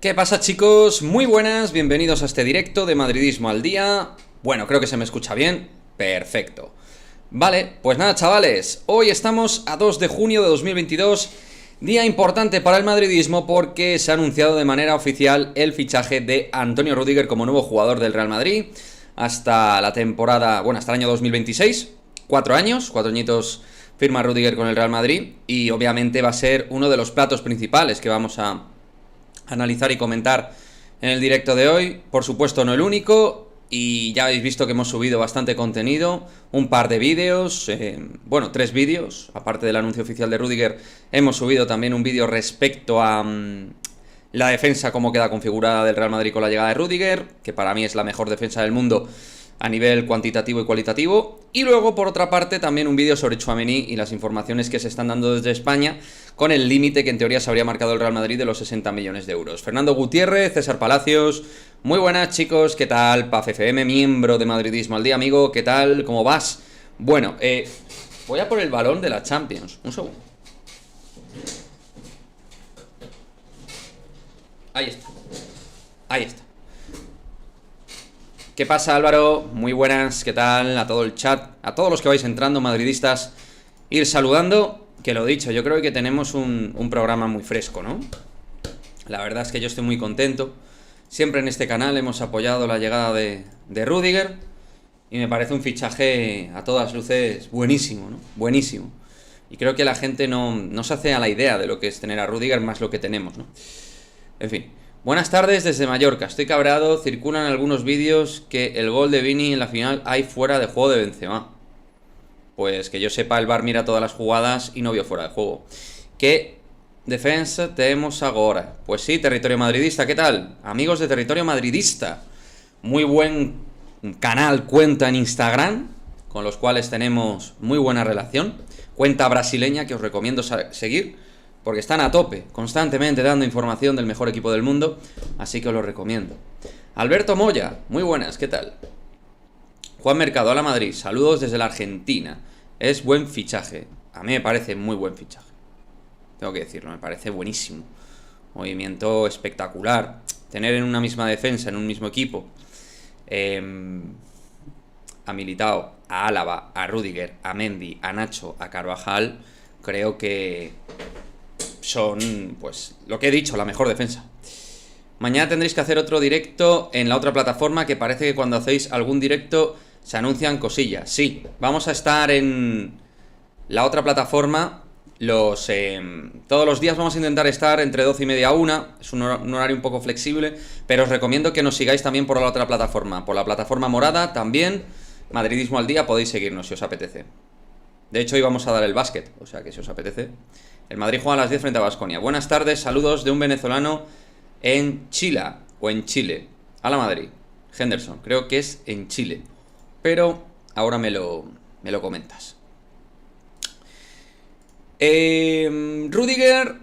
¿Qué pasa, chicos? Muy buenas, bienvenidos a este directo de Madridismo al Día. Bueno, creo que se me escucha bien. Perfecto. Vale, pues nada, chavales, hoy estamos a 2 de junio de 2022, día importante para el madridismo porque se ha anunciado de manera oficial el fichaje de Antonio Rüdiger como nuevo jugador del Real Madrid hasta la temporada, bueno, hasta el año 2026. 4 años, 4 añitos firma Rüdiger con el Real Madrid y obviamente va a ser uno de los platos principales que vamos a analizar y comentar en el directo de hoy. Por supuesto no el único, y ya habéis visto que hemos subido bastante contenido, un par de vídeos, bueno, 3 vídeos, aparte del anuncio oficial de Rüdiger, hemos subido también un vídeo respecto a la defensa, cómo queda configurada del Real Madrid con la llegada de Rüdiger, que para mí es la mejor defensa del mundo a nivel cuantitativo y cualitativo. Y luego, por otra parte, también un vídeo sobre Tchouaméni y las informaciones que se están dando desde España con el límite que en teoría se habría marcado el Real Madrid de los 60 millones de euros. Fernando Gutiérrez, César Palacios, muy buenas, chicos, ¿qué tal? Paf FM, miembro de Madridismo al Día, amigo, ¿qué tal? ¿Cómo vas? Bueno, voy a por el balón de la Champions. Un segundo. Ahí está. Ahí está. ¿Qué pasa, Álvaro? Muy buenas, ¿qué tal? A todo el chat, a todos los que vais entrando, madridistas, ir saludando. Que lo dicho, yo creo que tenemos un programa muy fresco, ¿no? La verdad es que yo estoy muy contento. Siempre en este canal hemos apoyado la llegada de Rüdiger y me parece un fichaje a todas luces buenísimo, ¿no? Buenísimo. Y creo que la gente no se hace a la idea de lo que es tener a Rüdiger más lo que tenemos, ¿no? En fin. Buenas tardes desde Mallorca, estoy cabreado, circulan algunos vídeos que el gol de Vini en la final hay fuera de juego de Benzema. Pues que yo sepa, el VAR mira todas las jugadas y no vio fuera de juego. ¿Qué defensa tenemos ahora? Pues sí, territorio madridista, ¿qué tal? Amigos de territorio madridista, muy buen canal, cuenta en Instagram, con los cuales tenemos muy buena relación. Cuenta brasileña que os recomiendo seguir, porque están a tope, constantemente dando información del mejor equipo del mundo, así que os lo recomiendo. Alberto Moya, muy buenas, ¿qué tal? Juan Mercado, hola Madrid, saludos desde la Argentina. Es buen fichaje, a mí me parece muy buen fichaje. Tengo que decirlo, me parece buenísimo. Movimiento espectacular. Tener en una misma defensa, en un mismo equipo, a Militao, a Álava, a Rüdiger, a Mendy, a Nacho, a Carvajal, creo que son, pues, lo que he dicho, la mejor defensa. Mañana tendréis que hacer otro directo en la otra plataforma, que parece que cuando hacéis algún directo se anuncian cosillas. Sí, vamos a estar en la otra plataforma todos los días. Vamos a intentar estar entre 12 y media a 1. Es un horario un poco flexible, pero os recomiendo que nos sigáis también por la otra plataforma. Por la plataforma morada también, Madridismo al Día, podéis seguirnos si os apetece. De hecho, hoy vamos a dar el básquet, o sea que si os apetece. El Madrid juega a las 10 frente a Baskonia. Buenas tardes, saludos de un venezolano en Chile, o en Chile. A la Madrid. Henderson, creo que es en Chile. Pero ahora me lo comentas. Rüdiger,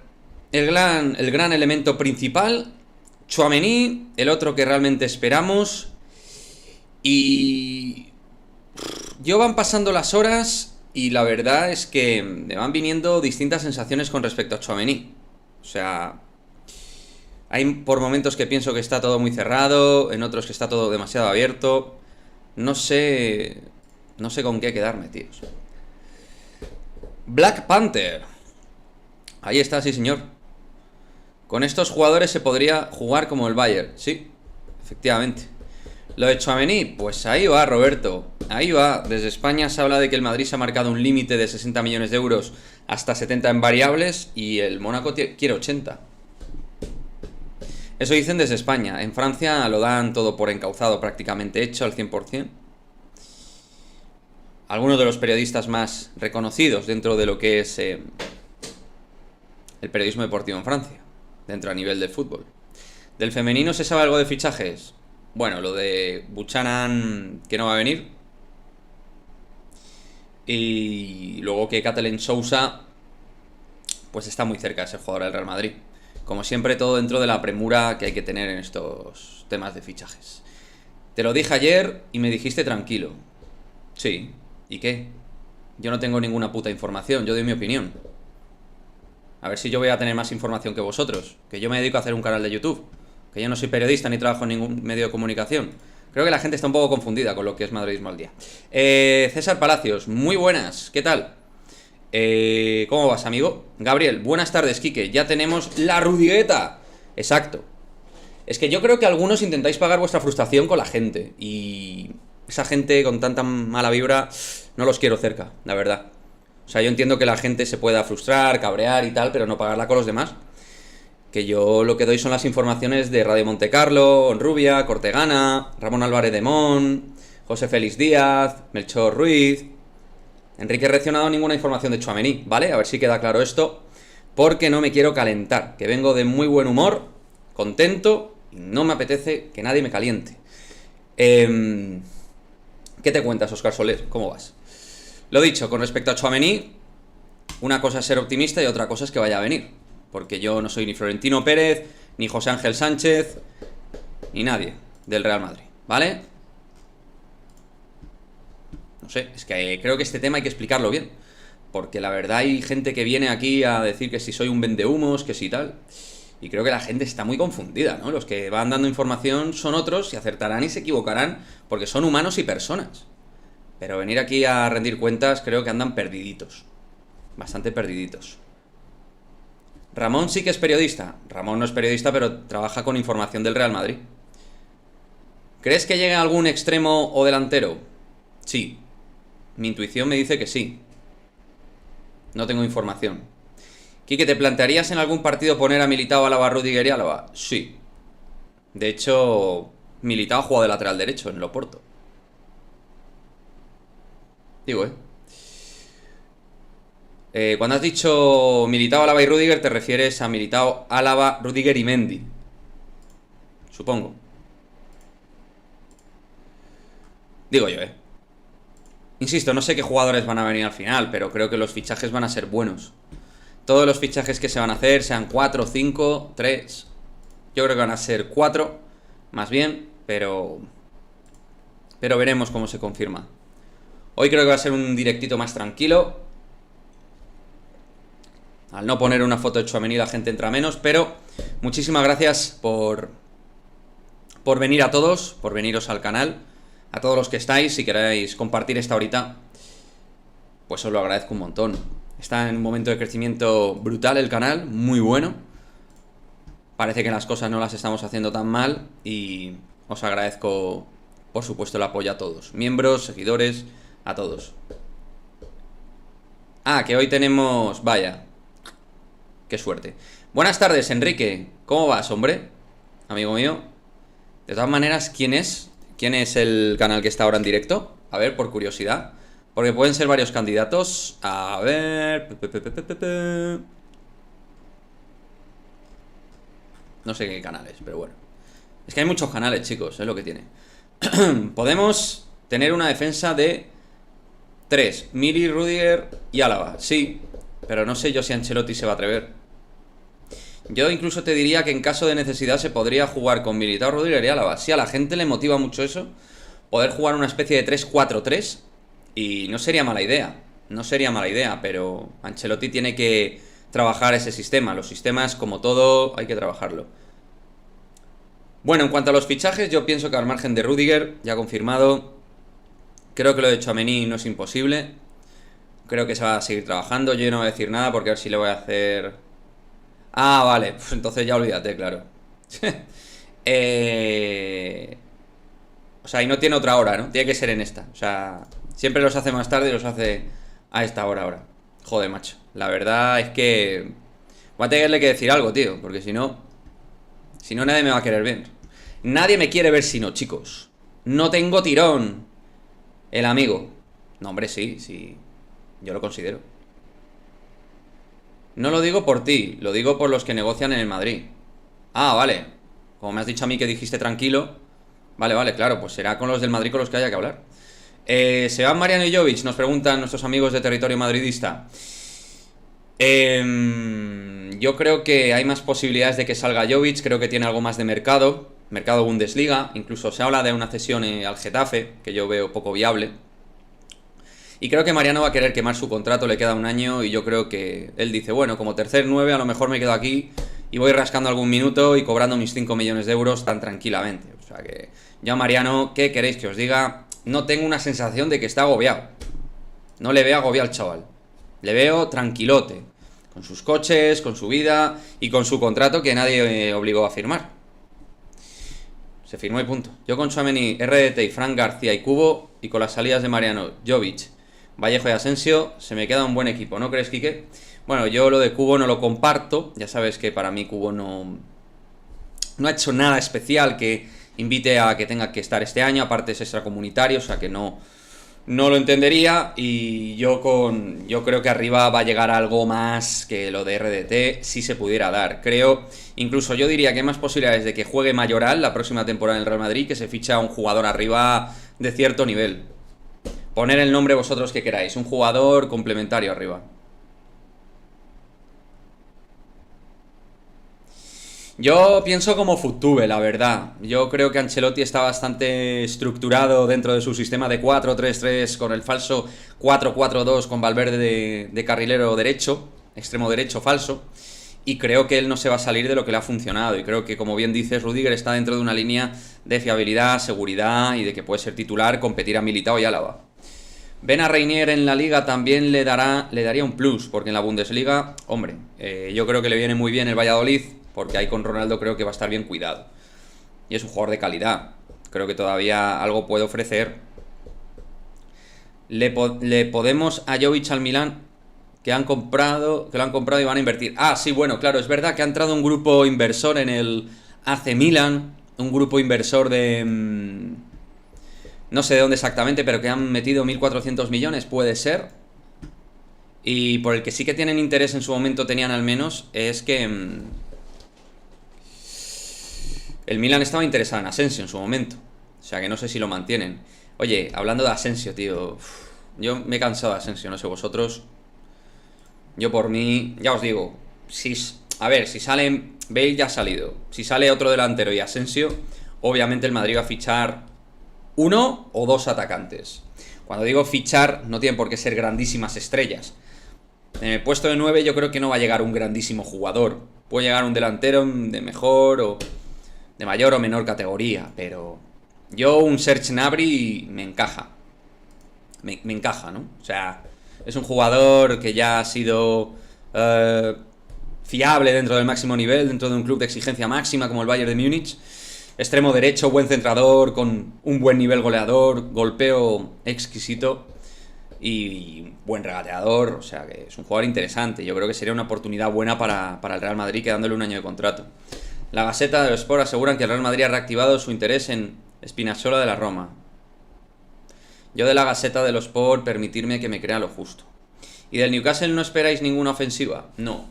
el gran elemento principal. Tchouaméni, el otro que realmente esperamos. Y yo van pasando las horas y la verdad es que me van viniendo distintas sensaciones con respecto a Tchouaméni. O sea, hay por momentos que pienso que está todo muy cerrado, en otros que está todo demasiado abierto. No sé con qué quedarme, tíos. Black Panther. Ahí está, sí señor. Con estos jugadores se podría jugar como el Bayern. Sí, efectivamente. Lo de Tchouaméni, pues ahí va, Roberto. Ahí va. Desde España se habla de que el Madrid se ha marcado un límite de 60 millones de euros hasta 70 en variables y el Mónaco quiere 80. Eso dicen desde España. En Francia lo dan todo por encauzado, prácticamente hecho al 100%. Algunos de los periodistas más reconocidos dentro de lo que es el periodismo deportivo en Francia, dentro a nivel del fútbol. ¿Del femenino se sabe algo de fichajes? Bueno, lo de Buchanan, que no va a venir. Y luego que Kathleen Sousa, pues está muy cerca de ser jugadora del Real Madrid. Como siempre, todo dentro de la premura que hay que tener en estos temas de fichajes. Te lo dije ayer y me dijiste tranquilo. Sí, ¿y qué? Yo no tengo ninguna puta información, yo doy mi opinión. A ver si yo voy a tener más información que vosotros, que yo me dedico a hacer un canal de YouTube. que yo no soy periodista ni trabajo en ningún medio de comunicación. Creo que la gente está un poco confundida con lo que es madridismo al día. César Palacios, muy buenas, ¿qué tal? ¿Cómo vas, amigo? Gabriel, buenas tardes, Quique, ya tenemos la Rudigueta. Exacto. Es que yo creo que algunos intentáis pagar vuestra frustración con la gente, y esa gente con tanta mala vibra no los quiero cerca, la verdad. O sea, yo entiendo que la gente se pueda frustrar, cabrear y tal, pero no pagarla con los demás. Que yo lo que doy son las informaciones de Radio Montecarlo, Onrubia, Cortegana, Ramón Álvarez de Mon, José Félix Díaz, Melchor Ruiz. Enrique Recio no ha dado ninguna información de Tchouaméni, ¿vale? A ver si queda claro esto, porque no me quiero calentar, que vengo de muy buen humor, contento, y no me apetece que nadie me caliente. ¿Qué te cuentas, Óscar Soler? ¿Cómo vas? Lo dicho, con respecto a Tchouaméni, una cosa es ser optimista y otra cosa es que vaya a venir. Porque yo no soy ni Florentino Pérez, ni José Ángel Sánchez, ni nadie del Real Madrid, ¿vale? No sé, es que creo que este tema hay que explicarlo bien. Porque la verdad hay gente que viene aquí a decir que si soy un vendehumos, que si tal. Y creo que la gente está muy confundida, ¿no? Los que van dando información son otros, y acertarán y se equivocarán, porque son humanos y personas. Pero venir aquí a rendir cuentas creo que andan perdiditos. Bastante perdiditos. Ramón sí que es periodista. Ramón no es periodista, pero trabaja con información del Real Madrid. ¿Crees que llegue a algún extremo o delantero? Sí. Mi intuición me dice que sí. No tengo información. Quique, ¿te plantearías en algún partido poner a Militao, Álava, Rüdiger y Álava? Sí. De hecho, Militao ha jugado de lateral derecho en el Oporto. Digo, cuando has dicho Militao, Álava y Rüdiger, te refieres a Militao, Álava, Rüdiger y Mendy. Supongo. Digo yo, Insisto, no sé qué jugadores van a venir al final, pero creo que los fichajes van a ser buenos. Todos los fichajes que se van a hacer, sean 4, 5, 3. Yo creo que van a ser 4, más bien, pero veremos cómo se confirma. Hoy creo que va a ser un directito más tranquilo. Al no poner una foto de Tchouaméni la gente entra menos, pero muchísimas gracias por venir a todos, por veniros al canal, a todos los que estáis. Si queréis compartir esta horita, pues os lo agradezco un montón. Está en un momento de crecimiento brutal el canal, muy bueno. Parece que las cosas no las estamos haciendo tan mal y os agradezco, por supuesto, el apoyo a todos. Miembros, seguidores, a todos. Ah, que hoy tenemos... Vaya... Qué suerte. Buenas tardes, Enrique. ¿Cómo vas, hombre? Amigo mío. De todas maneras, ¿quién es? ¿Quién es el canal que está ahora en directo? A ver, por curiosidad. Porque pueden ser varios candidatos. A ver... No sé qué canales, pero bueno. Es que hay muchos canales, chicos, es lo que tiene. Podemos tener una defensa de 3. Mili, Rüdiger y Álava. Sí, pero no sé yo si Ancelotti se va a atrever. Yo incluso te diría que en caso de necesidad se podría jugar con Militao, Rüdiger y Álava. Si a la gente le motiva mucho eso, poder jugar una especie de 3-4-3, y no sería mala idea. No sería mala idea, pero Ancelotti tiene que trabajar ese sistema. Los sistemas, como todo, hay que trabajarlo. Bueno, en cuanto a los fichajes, yo pienso que al margen de Rüdiger, ya confirmado, creo que lo de Tchouaméni no es imposible. Creo que se va a seguir trabajando. Yo no voy a decir nada porque a ver si le voy a hacer... Ah, vale, pues entonces ya olvídate, claro. O sea, y no tiene otra hora, ¿no? Tiene que ser en esta. O sea, siempre los hace más tarde y los hace a esta hora ahora. Joder, macho. La verdad es que... Voy a tenerle que decir algo, tío, porque si no... Si no, nadie me va a querer ver. Nadie me quiere ver si no, chicos. No tengo tirón. El amigo. No, hombre, sí, sí. Yo lo considero. No lo digo por ti, lo digo por los que negocian en el Madrid. Ah, vale. Como me has dicho a mí que dijiste tranquilo. Vale, vale, claro, pues será con los del Madrid con los que haya que hablar. ¿Se van Mariano y Jovic? Nos preguntan nuestros amigos de territorio madridista. Yo creo que hay más posibilidades de que salga Jovic. Creo que tiene algo más de mercado. Mercado Bundesliga. Incluso se habla de una cesión al Getafe, que yo veo poco viable. Y creo que Mariano va a querer quemar su contrato, le queda un año y yo creo que él dice, bueno, como tercer 9 a lo mejor me quedo aquí y voy rascando algún minuto y cobrando mis 5 millones de euros tan tranquilamente. O sea que yo a Mariano, ¿qué queréis que os diga? No tengo una sensación de que está agobiado. No le veo agobiado al chaval. Le veo tranquilote. Con sus coches, con su vida y con su contrato que nadie obligó a firmar. Se firmó y punto. Yo con Tchouaméni, RDT y Fran García y Cubo, y con las salidas de Mariano, Jovic, Vallejo y Asensio, se me queda un buen equipo, ¿no crees, Quique? Bueno, yo lo de Cubo no lo comparto. Ya sabes que para mí Cubo no ha hecho nada especial que invite a que tenga que estar este año. Aparte es extracomunitario, o sea que no lo entendería. Y yo creo que arriba va a llegar algo más que lo de RDT, si se pudiera dar. Creo, incluso yo diría que hay más posibilidades de que juegue Mayoral la próxima temporada en el Real Madrid, que se ficha a un jugador arriba de cierto nivel. Poner el nombre vosotros que queráis, un jugador complementario arriba. Yo pienso como Futube, la verdad. Yo creo que Ancelotti está bastante estructurado dentro de su sistema de 4-3-3 con el falso 4-4-2 con Valverde de carrilero derecho, extremo derecho falso. Y creo que él no se va a salir de lo que le ha funcionado. Y creo que, como bien dices, Rudiger está dentro de una línea de fiabilidad, seguridad y de que puede ser titular, competir a Militao y Álava. Ven a Reinier en la Liga también le daría un plus, porque en la Bundesliga, hombre, yo creo que le viene muy bien el Valladolid, porque ahí con Ronaldo creo que va a estar bien cuidado. Y es un jugador de calidad. Creo que todavía algo puede ofrecer. Le podemos a Jovic al Milan, que lo han comprado y van a invertir. Ah, sí, bueno, claro, es verdad que ha entrado un grupo inversor en el AC Milan, un grupo inversor de... no sé de dónde exactamente, pero que han metido 1.400 millones, puede ser. Y por el que sí que tienen interés en su momento, tenían al menos, es que... el Milan estaba interesado en Asensio en su momento. O sea que no sé si lo mantienen. Oye, hablando de Asensio, tío. Yo me he cansado de Asensio, no sé vosotros. Yo por mí, ya os digo. Si sale Bale ya ha salido. Si sale otro delantero y Asensio, obviamente el Madrid va a fichar 1 o 2 atacantes. Cuando digo fichar, no tienen por qué ser grandísimas estrellas. En el puesto de 9 yo creo que no va a llegar un grandísimo jugador. Puede llegar un delantero de mejor o... de mayor o menor categoría, pero yo un Serge Gnabry me encaja. Me encaja, ¿no? O sea, es un jugador que ya ha sido fiable dentro del máximo nivel, dentro de un club de exigencia máxima como el Bayern de Múnich. Extremo derecho, buen centrador, con un buen nivel goleador, golpeo exquisito y buen regateador. O sea, que es un jugador interesante. Yo creo que sería una oportunidad buena para el Real Madrid, quedándole un año de contrato. La Gaceta de los Sport aseguran que el Real Madrid ha reactivado su interés en Spinazzola de la Roma. Yo de la Gaceta de los Sport, permitirme que me crea lo justo. ¿Y del Newcastle no esperáis ninguna ofensiva? No.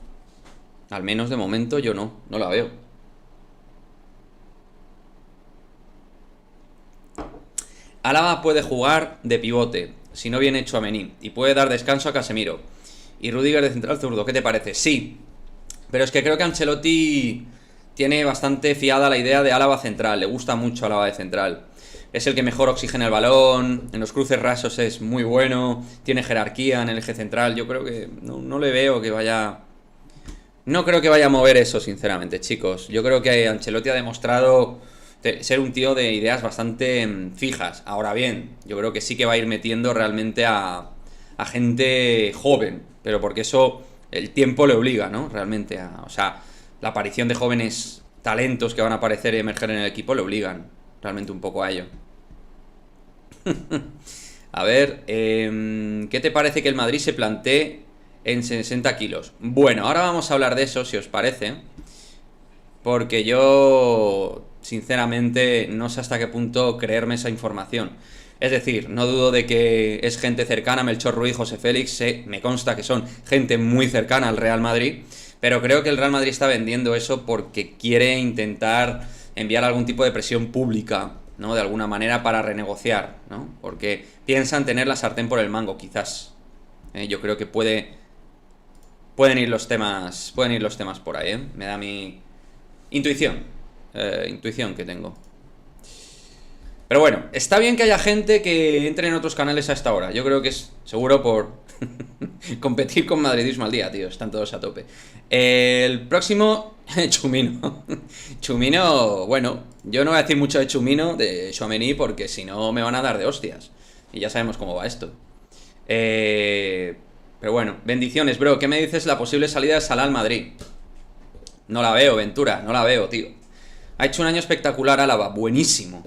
Al menos de momento yo no la veo. Álava puede jugar de pivote, si no viene Tchouaméni, y puede dar descanso a Casemiro. Y Rudiger de central zurdo, ¿qué te parece? Sí. Pero es que creo que Ancelotti... tiene bastante fiada la idea de Álava central, le gusta mucho Álava de central. Es el que mejor oxigena el balón, en los cruces rasos es muy bueno, tiene jerarquía en el eje central. Yo creo que no le veo que vaya... no creo que vaya a mover eso, sinceramente, chicos. Yo creo que Ancelotti ha demostrado ser un tío de ideas bastante fijas. Ahora bien, yo creo que sí que va a ir metiendo realmente a gente joven, pero porque eso el tiempo le obliga, ¿no? Realmente o sea... la aparición de jóvenes talentos que van a aparecer y emerger en el equipo le obligan realmente un poco a ello. A ver, ¿qué te parece que el Madrid se plantee en 60 kilos? Bueno, ahora vamos a hablar de eso, si os parece. Porque yo, sinceramente, no sé hasta qué punto creerme esa información. Es decir, no dudo de que es gente cercana, Melchor Ruiz, José Félix, me consta que son gente muy cercana al Real Madrid. Pero creo que el Real Madrid está vendiendo eso porque quiere intentar enviar algún tipo de presión pública, ¿no? De alguna manera para renegociar, ¿no? Porque piensan tener la sartén por el mango, quizás. Yo creo que pueden ir los temas por ahí, ¿eh? Me da mi intuición que tengo. Pero bueno, está bien que haya gente que entre en otros canales a esta hora. Yo creo que es seguro por Competir con madridismo al día, tío. Están todos a tope. El próximo, Chumino. Chumino, bueno, yo no voy a decir mucho de Chumino, de Tchouaméni, porque si no me van a dar de hostias. Y ya sabemos cómo va esto. Pero bueno, bendiciones, bro. ¿Qué me dices la posible salida de Salah al Madrid? No la veo, Ventura, no la veo, tío. Ha hecho un año espectacular Álava, buenísimo.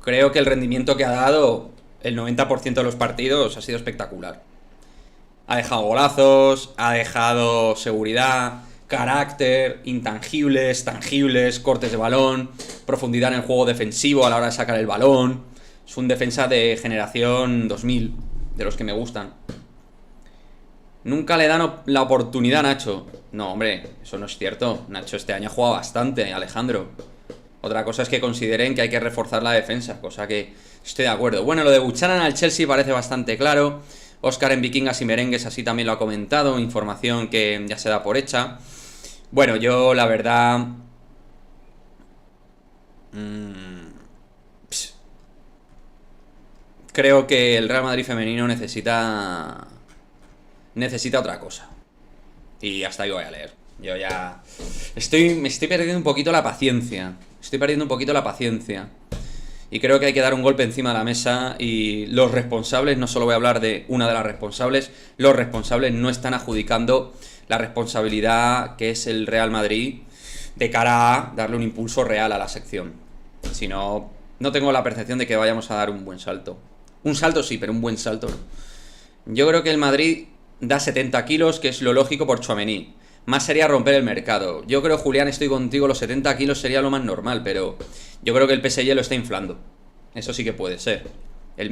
Creo que el rendimiento que ha dado el 90% de los partidos ha sido espectacular. Ha dejado golazos, ha dejado seguridad, carácter, intangibles, tangibles, cortes de balón, profundidad en el juego defensivo a la hora de sacar el balón. Es un defensa de generación 2000, de los que me gustan. Nunca le dan la oportunidad a Nacho. No, hombre, eso no es cierto. Nacho este año ha jugado bastante, Alejandro. Otra cosa es que consideren que hay que reforzar la defensa, cosa que estoy de acuerdo. Bueno, lo de Buchanan al Chelsea parece bastante claro. Óscar en Vikingas y Merengues así también lo ha comentado. Información que ya se da por hecha. Bueno, yo la verdad... creo que el Real Madrid femenino necesita otra cosa. Y hasta ahí voy a leer. Yo ya... me estoy perdiendo un poquito la paciencia. Y creo que hay que dar un golpe encima de la mesa. Y los responsables, no solo voy a hablar de una de las responsables, los responsables no están adjudicando la responsabilidad que es el Real Madrid de cara a darle un impulso real a la sección. Si no, no tengo la percepción de que vayamos a dar un buen salto. Un salto sí, pero un buen salto no. Yo creo que el Madrid da 70 kilos, que es lo lógico por Tchouaméni. Más sería romper el mercado. Yo creo, Julián, estoy contigo, los 70 kilos sería lo más normal, pero yo creo que el PSG lo está inflando. Eso sí que puede ser.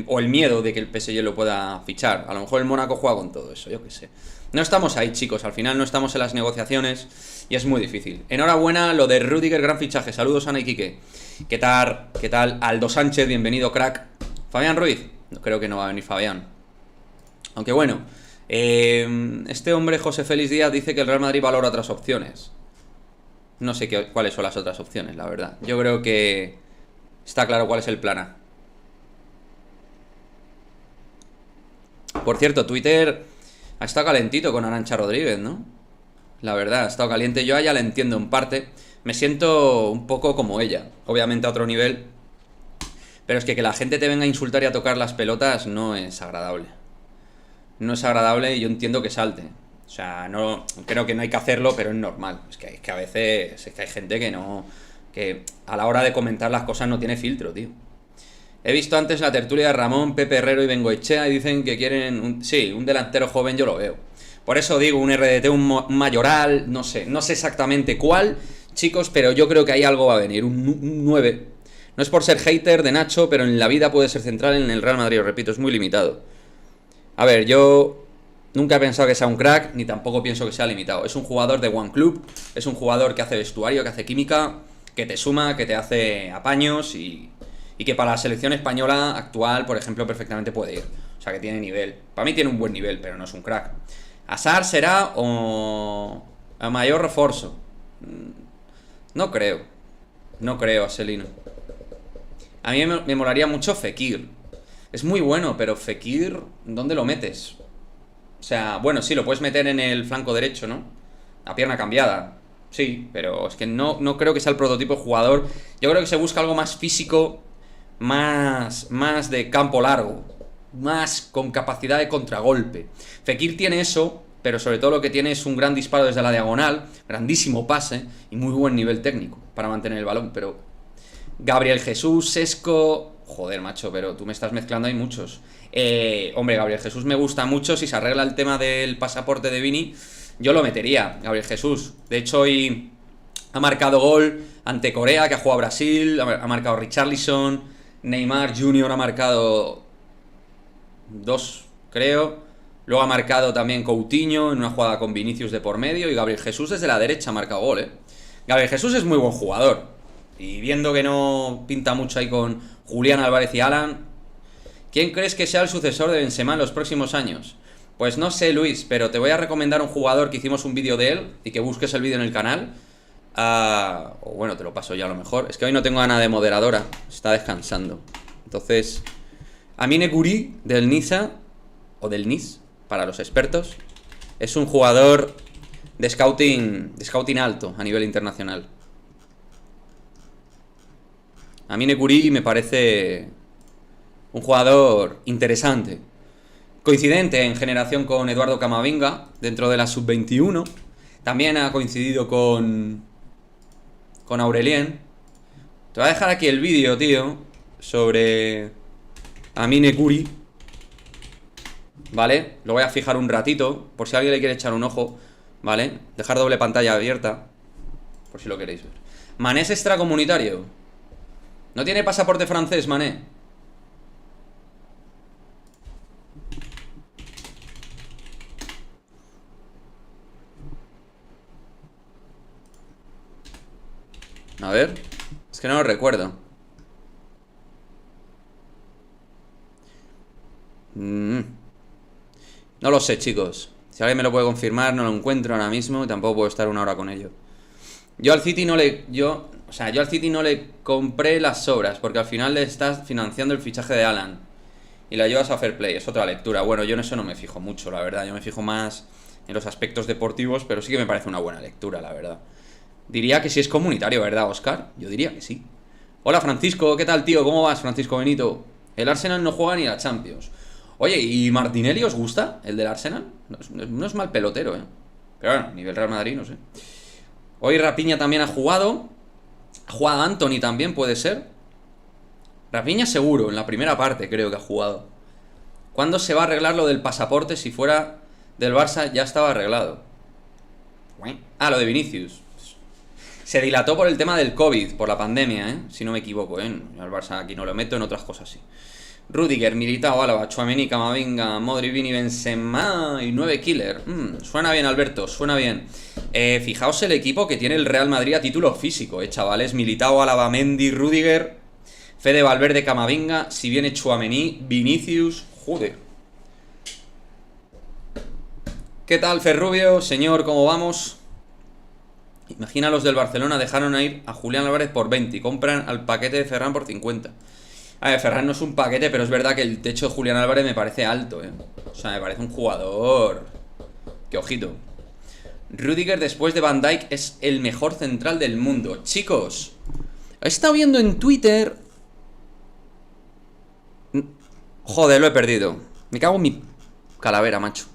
O el miedo de que el PSG lo pueda fichar. A lo mejor el Mónaco juega con todo eso, yo qué sé. No estamos ahí, chicos, al final no estamos en las negociaciones y es muy difícil. Enhorabuena, lo de Rüdiger, gran fichaje. Saludos, Ana y Quique. ¿Qué tal? Aldo Sánchez, bienvenido, crack. Fabián Ruiz. No, creo que no va a venir Fabián. Aunque bueno... este hombre, José Félix Díaz, dice que el Real Madrid valora otras opciones. No sé cuáles son las otras opciones, la verdad. Yo creo que está claro cuál es el plan A. Por cierto, Twitter ha estado calentito con Arantxa Rodríguez, ¿no? La verdad, ha estado caliente. Yo a ella la entiendo en parte. Me siento un poco como ella. Obviamente a otro nivel. Pero es que la gente te venga a insultar y a tocar las pelotas no es agradable. No es agradable y yo entiendo que salte. O sea, no creo que no hay que hacerlo, pero es normal. Es que a veces hay gente que no... que a la hora de comentar las cosas no tiene filtro, tío. He visto antes la tertulia de Ramón, Pepe Herrero y Bengoechea y dicen que quieren... un delantero joven, yo lo veo. Por eso digo, un RDT, un Mayoral, no sé exactamente cuál, chicos, pero yo creo que ahí algo va a venir, un 9. No es por ser hater de Nacho, pero en la vida puede ser central en el Real Madrid, os repito, es muy limitado. A ver, yo nunca he pensado que sea un crack, ni tampoco pienso que sea limitado. Es un jugador de One Club, es un jugador que hace vestuario, que hace química, que te suma, que te hace apaños y que para la selección española actual, por ejemplo, perfectamente puede ir. O sea, que tiene nivel. Para mí tiene un buen nivel, pero no es un crack. ¿Azar será o a mayor refuerzo? No creo. No creo, Aselino. A mí me molaría mucho Fekir. Es muy bueno, pero Fekir, ¿dónde lo metes? O sea, bueno, sí, lo puedes meter en el flanco derecho, ¿no? A pierna cambiada. Sí, pero es que no creo que sea el prototipo de jugador. Yo creo que se busca algo más físico, más de campo largo, más con capacidad de contragolpe. Fekir tiene eso, pero sobre todo lo que tiene es un gran disparo desde la diagonal, grandísimo pase y muy buen nivel técnico para mantener el balón, pero... Gabriel Jesús, Sesco... Joder, macho, pero tú me estás mezclando, hay muchos. Hombre, Gabriel Jesús me gusta mucho. Si se arregla el tema del pasaporte de Vini, yo lo metería, Gabriel Jesús. De hecho, hoy ha marcado gol ante Corea, que ha jugado a Brasil. Ha marcado Richarlison. Neymar Jr. ha marcado 2, creo. Luego ha marcado también Coutinho en una jugada con Vinicius de por medio. Y Gabriel Jesús desde la derecha ha marcado gol, Gabriel Jesús es muy buen jugador. Y viendo que no pinta mucho ahí con Julián Álvarez y Alan, ¿quién crees que sea el sucesor de Benzema en los próximos años? Pues no sé, Luis, pero te voy a recomendar un jugador que hicimos un vídeo de él y que busques el vídeo en el canal. O bueno, te lo paso ya a lo mejor. Es que hoy no tengo ganas de moderadora, está descansando. Entonces, Amine Gouiri del Niza, o del Nice, para los expertos. Es un jugador de scouting alto a nivel internacional. A mí Nekuri me parece un jugador interesante. Coincidente en generación con Eduardo Camavinga dentro de la sub-21. También ha coincidido con Aurelien. Te voy a dejar aquí el vídeo, tío, sobre Amin Nekuri, ¿vale? Lo voy a fijar un ratito, por si alguien le quiere echar un ojo, ¿vale? Dejar doble pantalla abierta, por si lo queréis ver. Mané es extracomunitario. ¿No tiene pasaporte francés, Mané? A ver, es que no lo recuerdo. No lo sé, chicos. Si alguien me lo puede confirmar, no lo encuentro ahora mismo y tampoco puedo estar una hora con ello. Yo al City no le compré las sobras, porque al final le estás financiando el fichaje de Haaland y la llevas a Fair Play, es otra lectura. Bueno, yo en eso no me fijo mucho, la verdad. Yo me fijo más en los aspectos deportivos, pero sí que me parece una buena lectura, la verdad. Diría que sí es comunitario, ¿verdad, Oscar? Yo diría que sí. Hola, Francisco, ¿qué tal, tío? ¿Cómo vas, Francisco Benito? El Arsenal no juega ni la Champions. Oye, ¿y Martinelli os gusta? ¿El del Arsenal? No es mal pelotero, ¿eh? Pero bueno, nivel Real Madrid, no sé. Hoy Rapiña también ha jugado. Ha jugado Anthony también, puede ser. Rapiña seguro, en la primera parte creo que ha jugado. ¿Cuándo se va a arreglar lo del pasaporte? Si fuera del Barça ya estaba arreglado. Ah, lo de Vinicius. Se dilató por el tema del COVID, por la pandemia, ¿eh? Si no me equivoco, ¿eh? Al Barça aquí no lo meto, en otras cosas sí. Rudiger, Militao, Álava, Tchouaméni, Camavinga, Modric, Vini, Benzema y 9 killer. Suena bien, Alberto, suena bien. Fijaos el equipo que tiene el Real Madrid a título físico, chavales. Militao, Álava, Mendy, Rudiger, Fede Valverde, Camavinga, si viene Tchouaméni, Vinicius, joder. ¿Qué tal, Ferrubio? Señor, ¿cómo vamos? Imagina los del Barcelona dejaron a ir a Julián Álvarez por 20 y compran al paquete de Ferran por 50. A ver, Ferran no es un paquete, pero es verdad que el techo de Julián Álvarez me parece alto, ¿eh? O sea, me parece un jugador... ¡Qué ojito! Rudiger después de Van Dijk es el mejor central del mundo. Chicos, he estado viendo en Twitter... Joder, lo he perdido. Me cago en mi calavera, macho.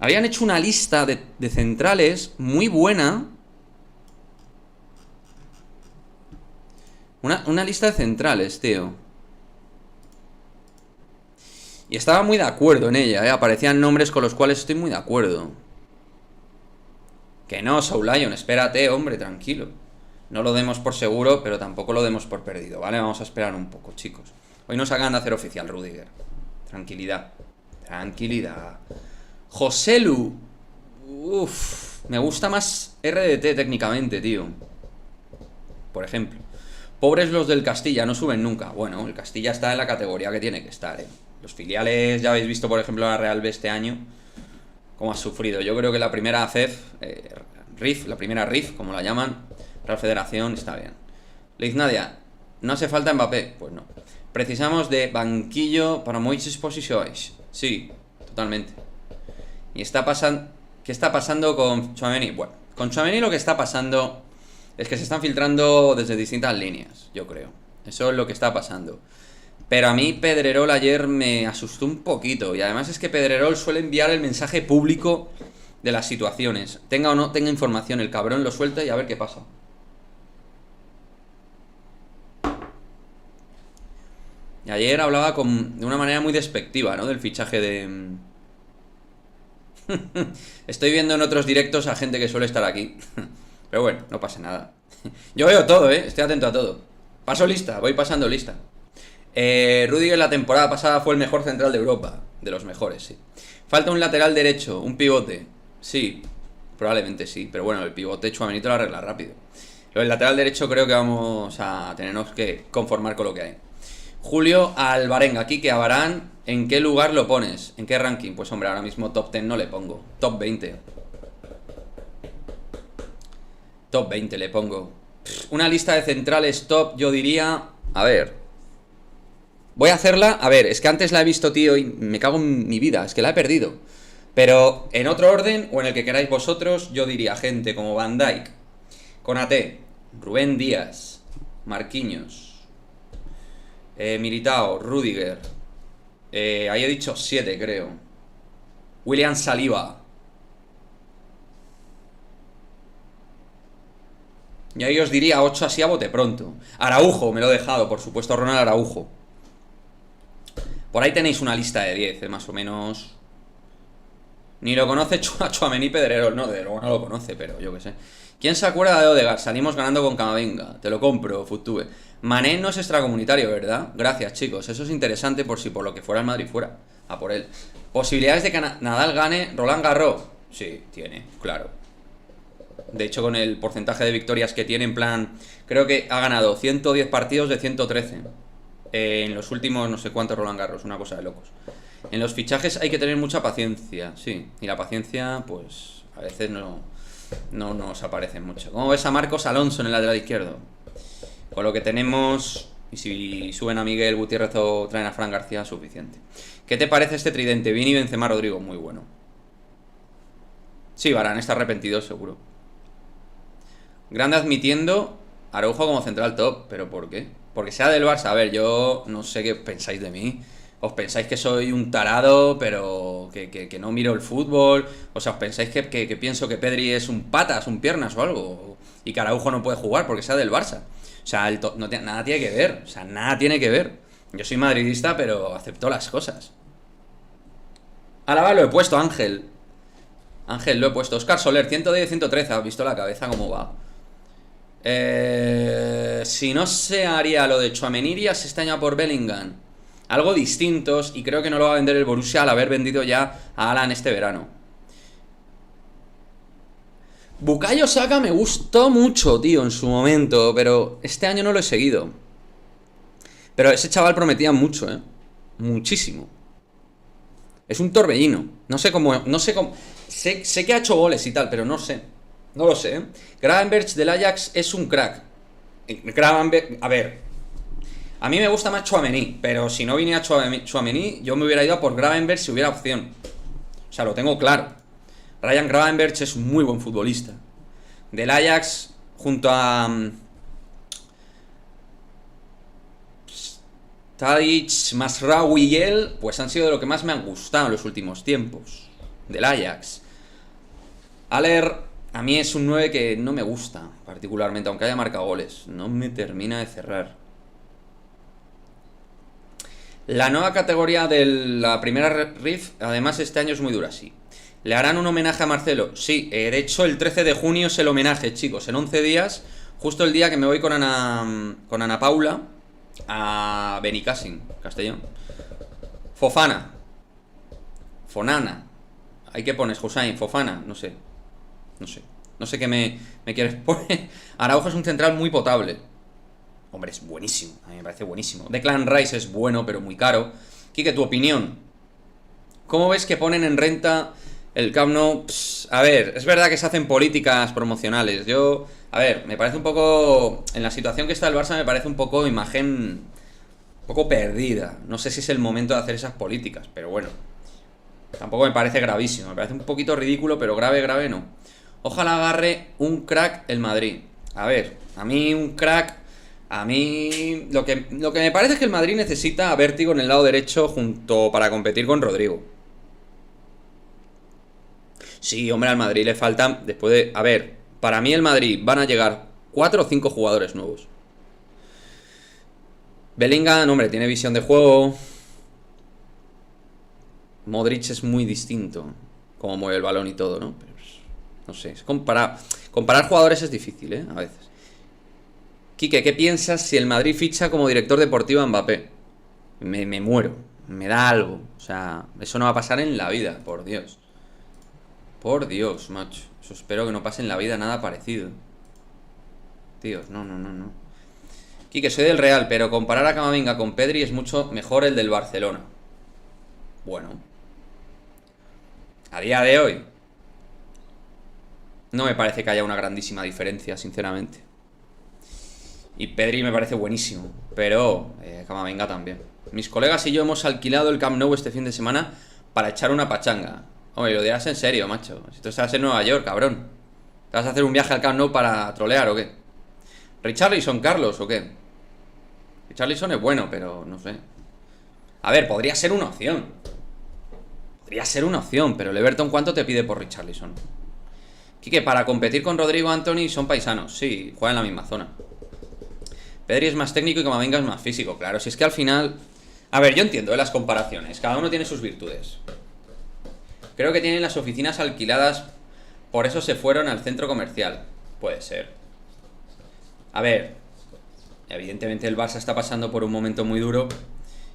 Habían hecho una lista de centrales muy buena... Una lista de centrales, tío. Y estaba muy de acuerdo en ella, ¿eh? Aparecían nombres con los cuales estoy muy de acuerdo. Que no, Soul Lion, espérate, hombre, tranquilo. No lo demos por seguro, pero tampoco lo demos por perdido, ¿vale? Vamos a esperar un poco, chicos. Hoy nos acaban de hacer oficial, Rudiger. Tranquilidad. Tranquilidad. Joselu. Uff. Me gusta más RDT técnicamente, tío. Por ejemplo. Pobres los del Castilla, no suben nunca. Bueno, el Castilla está en la categoría que tiene que estar, ¿eh? Los filiales, ya habéis visto, por ejemplo, la Real B este año, cómo ha sufrido. Yo creo que la primera FEF, RIF, la primera RIF, como la llaman, Real Federación, está bien. Liz Nadia, ¿no hace falta Mbappé? Pues no. Precisamos de banquillo para muchas posiciones. Sí, totalmente. Y está pasando... ¿Qué está pasando con Tchouaméni? Bueno, con Tchouaméni lo que está pasando... es que se están filtrando desde distintas líneas, yo creo. Eso es lo que está pasando. Pero a mí Pedrerol ayer me asustó un poquito. Y además es que Pedrerol suele enviar el mensaje público de las situaciones. Tenga o no tenga información, el cabrón lo suelta y a ver qué pasa. Y ayer hablaba de una manera muy despectiva, ¿no? Del fichaje de... Estoy viendo en otros directos a gente que suele estar aquí. Pero bueno, no pasa nada. Yo veo todo, estoy atento a todo. Paso lista, voy pasando lista. Rudiger la temporada pasada fue el mejor central de Europa. De los mejores, sí. Falta un lateral derecho, un pivote. Sí, probablemente sí. Pero bueno, el pivote Tchouaméni lo arregla rápido. El lateral derecho creo que vamos a tenernos que conformar con lo que hay. Julio Alvarenga, Quique Abarán, ¿en qué lugar lo pones? ¿En qué ranking? Pues hombre, ahora mismo top 10 no le pongo. Top 20. Top 20 le pongo. Una lista de centrales top, yo diría... A ver... Voy a hacerla... A ver, es que antes la he visto, tío, y me cago en mi vida. Es que la he perdido. Pero en otro orden, o en el que queráis vosotros, yo diría gente como Van Dijk, Konaté, Rubén Díaz, Marquinhos, Militao, Rudiger. Ahí he dicho 7, creo. William Saliba. Y ahí os diría 8 así a bote pronto. Araujo, me lo he dejado, por supuesto, Ronald Araujo. Por ahí tenéis una lista de 10, más o menos. Ni lo conoce Tchouaméni Pedrero. No, de luego no lo conoce, pero yo qué sé. ¿Quién se acuerda de Odegaard? Salimos ganando con Camavinga. Te lo compro, Futube. Mané no es extracomunitario, ¿verdad? Gracias, chicos. Eso es interesante por si por lo que fuera el Madrid fuera. A por él. ¿Posibilidades de que Nadal gane Roland Garros? Sí, tiene, claro. De hecho, con el porcentaje de victorias que tiene, en plan... Creo que ha ganado 110 partidos de 113. En los últimos no sé cuántos Roland Garros, una cosa de locos. En los fichajes hay que tener mucha paciencia, sí. Y la paciencia, pues, a veces no nos aparece mucho. ¿Cómo ves a Marcos Alonso en el lateral izquierdo? Con lo que tenemos, y si suben a Miguel Gutiérrez o traen a Fran García, suficiente. ¿Qué te parece este tridente? Vini, Benzema, Rodrigo, muy bueno. Sí, Varane está arrepentido, seguro. Grande admitiendo Araujo como central top, ¿pero por qué? Porque sea del Barça. A ver, yo no sé qué pensáis de mí. ¿Os pensáis que soy un tarado, pero que no miro el fútbol? O sea, ¿os pensáis que pienso que Pedri es un patas, un piernas o algo? Y que Araujo no puede jugar porque sea del Barça. O sea, nada tiene que ver. O sea, nada tiene que ver. Yo soy madridista, pero acepto las cosas. Álava lo he puesto, Ángel. Ángel, lo he puesto. Oscar Soler, 110, 113. ¿Has visto la cabeza cómo va? Si no se haría lo de Tchouaméni, irías este año por Bellingham. Algo distintos, y creo que no lo va a vender el Borussia al haber vendido ya a Haaland este verano. Bukayo Saka me gustó mucho, tío, en su momento, pero este año no lo he seguido. Pero ese chaval prometía mucho, muchísimo. Es un torbellino. No sé cómo. Sé que ha hecho goles y tal, pero no sé. No lo sé, Gravenberch del Ajax es un crack. Gravenberch, a ver. A mí me gusta más Tchouaméni, pero si no viniera Tchouaméni, yo me hubiera ido a por Gravenberch si hubiera opción. O sea, lo tengo claro. Ryan Gravenberch es un muy buen futbolista. Del Ajax, junto a Tadic, Masraoui y él, pues han sido de lo que más me han gustado en los últimos tiempos. Del Ajax. Aller, a mí es un 9 que no me gusta particularmente, aunque haya marcado goles. No me termina de cerrar. La nueva categoría de la primera RIF, además, este año es muy dura, sí. ¿Le harán un homenaje a Marcelo? Sí, de hecho el 13 de junio es el homenaje, chicos. En 11 días, justo el día que me voy con Ana Paula a Benicàssim, Castellón. Fofana. Fonana. ¿Hay que pones, Hussain? Fofana, no sé. No sé qué me quieres poner. Araujo es un central muy potable. Hombre, es buenísimo. A mí me parece buenísimo. Declan Rice es bueno, pero muy caro. Quique, tu opinión. ¿Cómo ves que ponen en renta el Camp Nou? A ver, es verdad que se hacen políticas promocionales. A ver, me parece un poco... En la situación que está el Barça me parece un poco imagen... Un poco perdida. No sé si es el momento de hacer esas políticas, pero bueno. Tampoco me parece gravísimo. Me parece un poquito ridículo, pero grave no. Ojalá agarre un crack el Madrid. A ver, a mí un crack... A mí lo que me parece es que el Madrid necesita a Vértigo en el lado derecho junto para competir con Rodrigo. Sí, hombre, al Madrid le faltan después de... A ver, para mí el Madrid van a llegar 4 o 5 jugadores nuevos. Bellingham, hombre, tiene visión de juego. Modric es muy distinto, como mueve el balón y todo, ¿no? Pero, no sé, comparar jugadores es difícil, a veces. Quique, ¿qué piensas si el Madrid ficha como director deportivo a Mbappé? Me muero, me da algo. O sea, eso no va a pasar en la vida, por Dios. Por Dios, macho. Eso espero que no pase en la vida nada parecido. Tíos, no. Quique, soy del Real, pero comparar a Camavinga con Pedri es mucho mejor el del Barcelona. Bueno. A día de hoy no me parece que haya una grandísima diferencia, sinceramente. Y Pedri me parece buenísimo, pero Camavinga también. Mis colegas y yo hemos alquilado el Camp Nou este fin de semana para echar una pachanga. Hombre, lo dirás en serio, macho. Si tú estás en Nueva York, cabrón. ¿Te vas a hacer un viaje al Camp Nou para trolear o qué? ¿Richarlison, Carlos, o qué? Richarlison es bueno, pero no sé. A ver, podría ser una opción. Podría ser una opción, pero el Everton, ¿cuánto te pide por Richarlison? Quique, para competir con Rodrigo Anthony son paisanos. Sí, juegan en la misma zona. Pedri es más técnico y Camavinga es más físico. Claro, si es que al final... A ver, yo entiendo las comparaciones. Cada uno tiene sus virtudes. Creo que tienen las oficinas alquiladas, por eso se fueron al centro comercial. Puede ser. A ver, evidentemente el Barça está pasando por un momento muy duro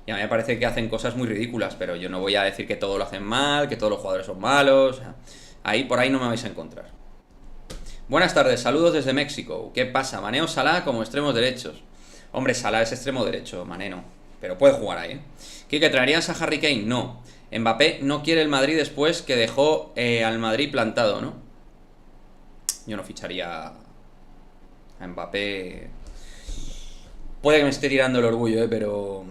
y a mí me parece que hacen cosas muy ridículas, pero yo no voy a decir que todo lo hacen mal, que todos los jugadores son malos. Ahí, por ahí no me vais a encontrar. Buenas tardes, saludos desde México. ¿Qué pasa? Mané o Salah como extremos derechos. Hombre, Salah es extremo derecho, Mané no. Pero puede jugar ahí, ¿eh? ¿Qué traerías a Harry Kane? No. Mbappé no quiere el Madrid después que dejó al Madrid plantado, ¿no? Yo no ficharía a Mbappé. Puede que me esté tirando el orgullo, pero...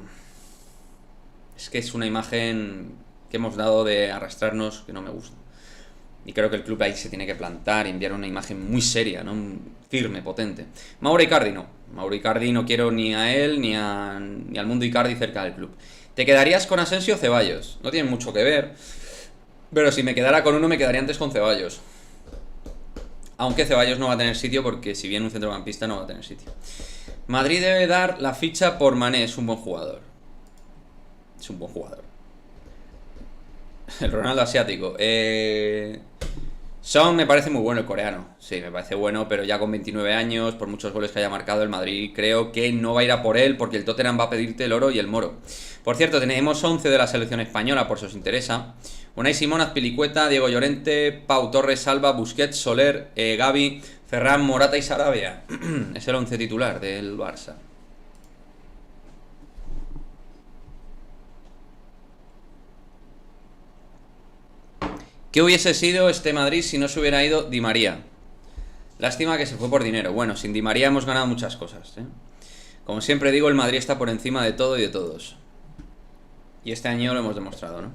Es que es una imagen que hemos dado de arrastrarnos que no me gusta. Y creo que el club ahí se tiene que plantar y enviar una imagen muy seria, ¿no? Firme, potente. Mauro Icardi no. Mauro Icardi no quiero ni a él ni al mundo Icardi cerca del club. ¿Te quedarías con Asensio o Ceballos? No tienen mucho que ver. Pero si me quedara con uno, me quedaría antes con Ceballos. Aunque Ceballos no va a tener sitio porque si bien un centrocampista no va a tener sitio. Madrid debe dar la ficha por Mané, es un buen jugador. Es un buen jugador. El Ronaldo asiático. Son me parece muy bueno el coreano. Sí, me parece bueno, pero ya con 29 años, por muchos goles que haya marcado el Madrid, creo que no va a ir a por él porque el Tottenham va a pedirte el oro y el moro. Por cierto, tenemos 11 de la selección española, por si os interesa. Unai Simón, Azpilicueta, Diego Llorente, Pau Torres, Alba, Busquets, Soler, Gavi, Ferran, Morata y Sarabia. Es el 11 titular del Barça. ¿Qué hubiese sido este Madrid si no se hubiera ido Di María? Lástima que se fue por dinero. Bueno, sin Di María hemos ganado muchas cosas, ¿eh? Como siempre digo, el Madrid está por encima de todo y de todos. Y este año lo hemos demostrado, ¿no?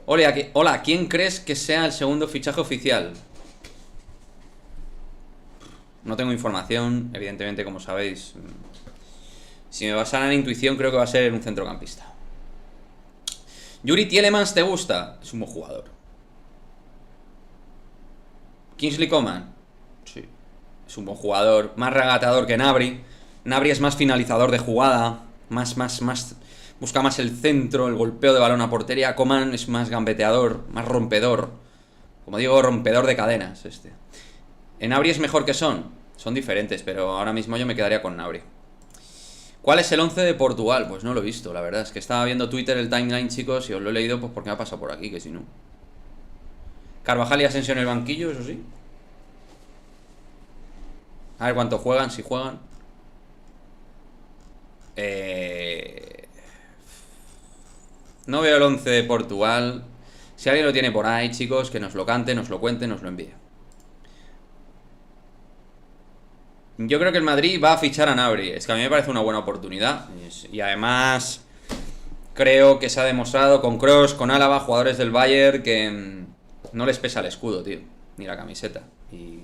Hola, ¿quién crees que sea el segundo fichaje oficial? No tengo información, evidentemente, como sabéis. Si me basara en intuición, creo que va a ser un centrocampista. Yuri Tielemans, ¿te gusta? Es un buen jugador. Kingsley Coman, sí, es un buen jugador, más regateador que Gnabry. Gnabry es más finalizador de jugada, más busca más el centro, el golpeo de balón a portería. Coman es más gambeteador, más rompedor. Como digo, rompedor de cadenas este. Gnabry es mejor que Son diferentes, pero ahora mismo yo me quedaría con Gnabry. ¿Cuál es el 11 de Portugal? Pues no lo he visto, la verdad. Es que estaba viendo Twitter, el timeline, chicos, y os lo he leído pues porque me ha pasado por aquí, que si no... Carvajal y Asensio en el banquillo, eso sí. A ver cuánto juegan, si juegan. No veo el 11 de Portugal. Si alguien lo tiene por ahí, chicos, que nos lo cante, nos lo cuente, nos lo envíe. Yo creo que el Madrid va a fichar a Gnabry. Es que a mí me parece una buena oportunidad. Y además creo que se ha demostrado con Kroos, con Álava, jugadores del Bayern, que no les pesa el escudo, tío, ni la camiseta. Y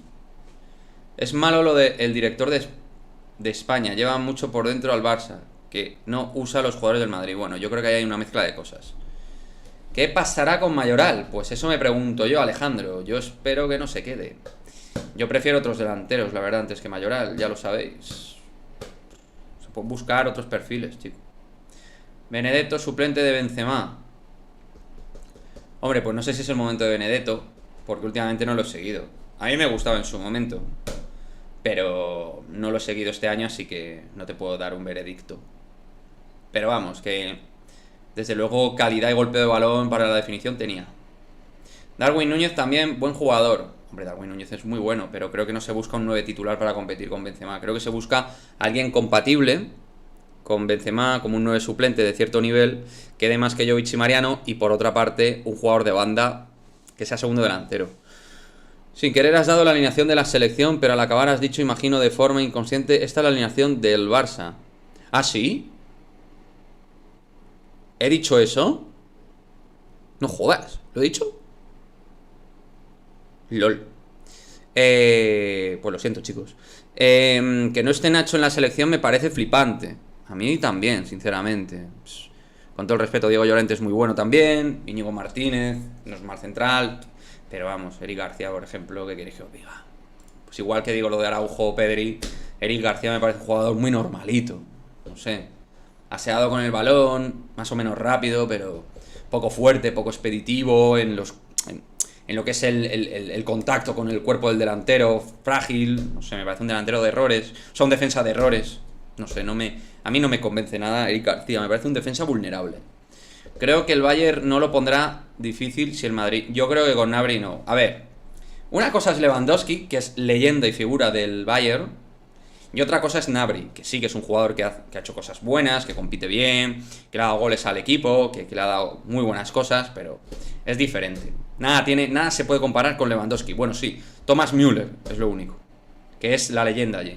es malo lo del director de España. Lleva mucho por dentro al Barça, que no usa a los jugadores del Madrid. Bueno, yo creo que ahí hay una mezcla de cosas. ¿Qué pasará con Mayoral? Pues eso me pregunto yo, Alejandro. Yo espero que no se quede. Yo prefiero otros delanteros, la verdad, antes que Mayoral, ya lo sabéis. Se pueden buscar otros perfiles, chicos. Benedetto, suplente de Benzema. Hombre, pues no sé si es el momento de Benedetto, porque últimamente no lo he seguido. A mí me gustaba en su momento, pero no lo he seguido este año, así que no te puedo dar un veredicto. Pero vamos, que desde luego calidad y golpeo de balón para la definición tenía. Darwin Núñez también, buen jugador. Hombre, Darwin Núñez es muy bueno, pero creo que no se busca un 9 titular para competir con Benzema. Creo que se busca alguien compatible con Benzema, como un 9 suplente de cierto nivel, que dé más que Jovic y Mariano, y por otra parte, un jugador de banda que sea segundo delantero. Sin querer has dado la alineación de la selección, pero al acabar has dicho, imagino de forma inconsciente, esta es la alineación del Barça. ¿Ah, sí? ¿He dicho eso? No jodas, ¿lo he dicho? LOL. Pues lo siento, chicos. Que no esté Nacho en la selección me parece flipante. A mí también, sinceramente. Pues, con todo el respeto, Diego Llorente es muy bueno también. Íñigo Martínez, no es más central. Pero vamos, Eric García, por ejemplo, ¿qué queréis que os diga? Pues igual que digo lo de Araujo o Pedri, Eric García me parece un jugador muy normalito. No sé. Aseado con el balón, más o menos rápido, pero poco fuerte, poco expeditivo en lo que es el contacto con el cuerpo del delantero, frágil, no sé, me parece un delantero de errores, o sea, un defensa de errores, no sé, a mí no me convence nada Eric García, me parece un defensa vulnerable. Creo que el Bayern no lo pondrá difícil si el Madrid, yo creo que con Gnabry no. A ver, una cosa es Lewandowski, que es leyenda y figura del Bayern, y otra cosa es Gnabry, que sí que es un jugador que ha hecho cosas buenas, que compite bien, que le ha dado goles al equipo, que le ha dado muy buenas cosas, pero es diferente. Nada se puede comparar con Lewandowski. Bueno, sí, Thomas Müller es lo único, que es la leyenda allí.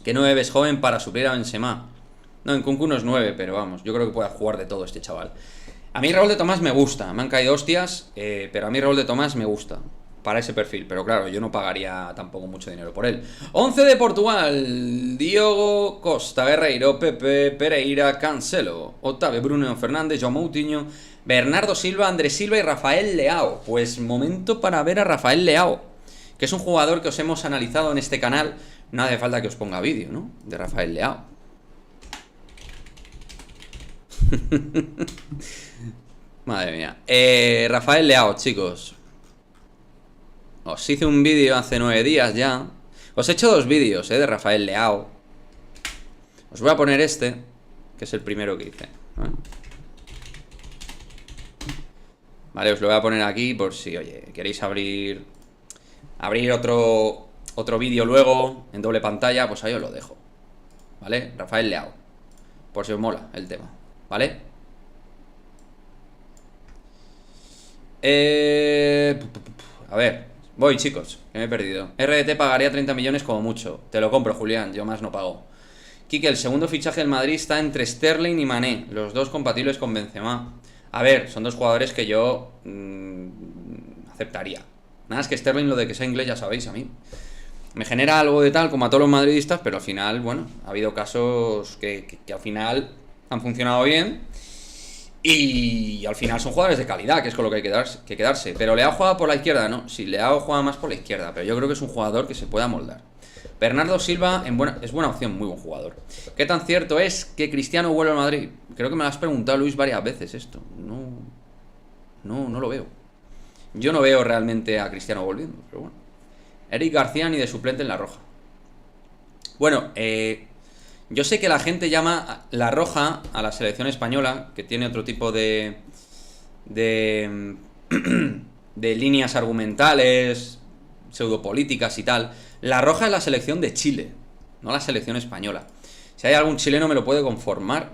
Que 9 es joven para suplir a Benzema. No, en Nkunku no es 9, pero vamos, yo creo que puede jugar de todo este chaval. A mí Raúl de Tomás me gusta, me han caído hostias, pero a mí Raúl de Tomás me gusta. Para ese perfil, pero claro, yo no pagaría tampoco mucho dinero por él. 11 de Portugal: Diogo Costa, Guerreiro, Pepe, Pereira, Cancelo, Otávio, Bruno Fernández, João Moutinho, Bernardo Silva, Andrés Silva y Rafael Leao. Pues momento para ver a Rafael Leao, que es un jugador que os hemos analizado en este canal. No hace falta que os ponga vídeo, ¿no? De Rafael Leao. Madre mía. Rafael Leao, chicos. Os hice un vídeo hace 9 días ya. Os he hecho 2 vídeos, de Rafael Leao. Os voy a poner este, que es el primero que hice. Vale, os lo voy a poner aquí por si, oye, queréis abrir otro vídeo luego en doble pantalla, pues ahí os lo dejo. ¿Vale? Rafael Leao. Por si os mola el tema. ¿Vale? A ver. Voy, chicos, que me he perdido. RDT pagaría 30 millones como mucho. Te lo compro, Julián, yo más no pago. Quique, el segundo fichaje del Madrid está entre Sterling y Mané, los dos compatibles con Benzema. A ver, son dos jugadores que yo aceptaría. Nada, es que Sterling, lo de que sea inglés, ya sabéis, a mí me genera algo de tal, como a todos los madridistas, pero al final, bueno, ha habido casos que al final han funcionado bien. Y al final son jugadores de calidad, que es con lo que hay que quedarse. Pero Leao juega por la izquierda, ¿no? Sí, Leao juega más por la izquierda, pero yo creo que es un jugador que se pueda moldar. Bernardo Silva es buena opción, muy buen jugador. ¿Qué tan cierto es que Cristiano vuelve al Madrid? Creo que me lo has preguntado, Luis, varias veces esto. No lo veo. Yo no veo realmente a Cristiano volviendo, pero bueno. Eric García ni de suplente en la Roja. Bueno, yo sé que la gente llama la Roja a la selección española, que tiene otro tipo de líneas argumentales, pseudopolíticas y tal. La Roja es la selección de Chile, no la selección española. Si hay algún chileno me lo puede confirmar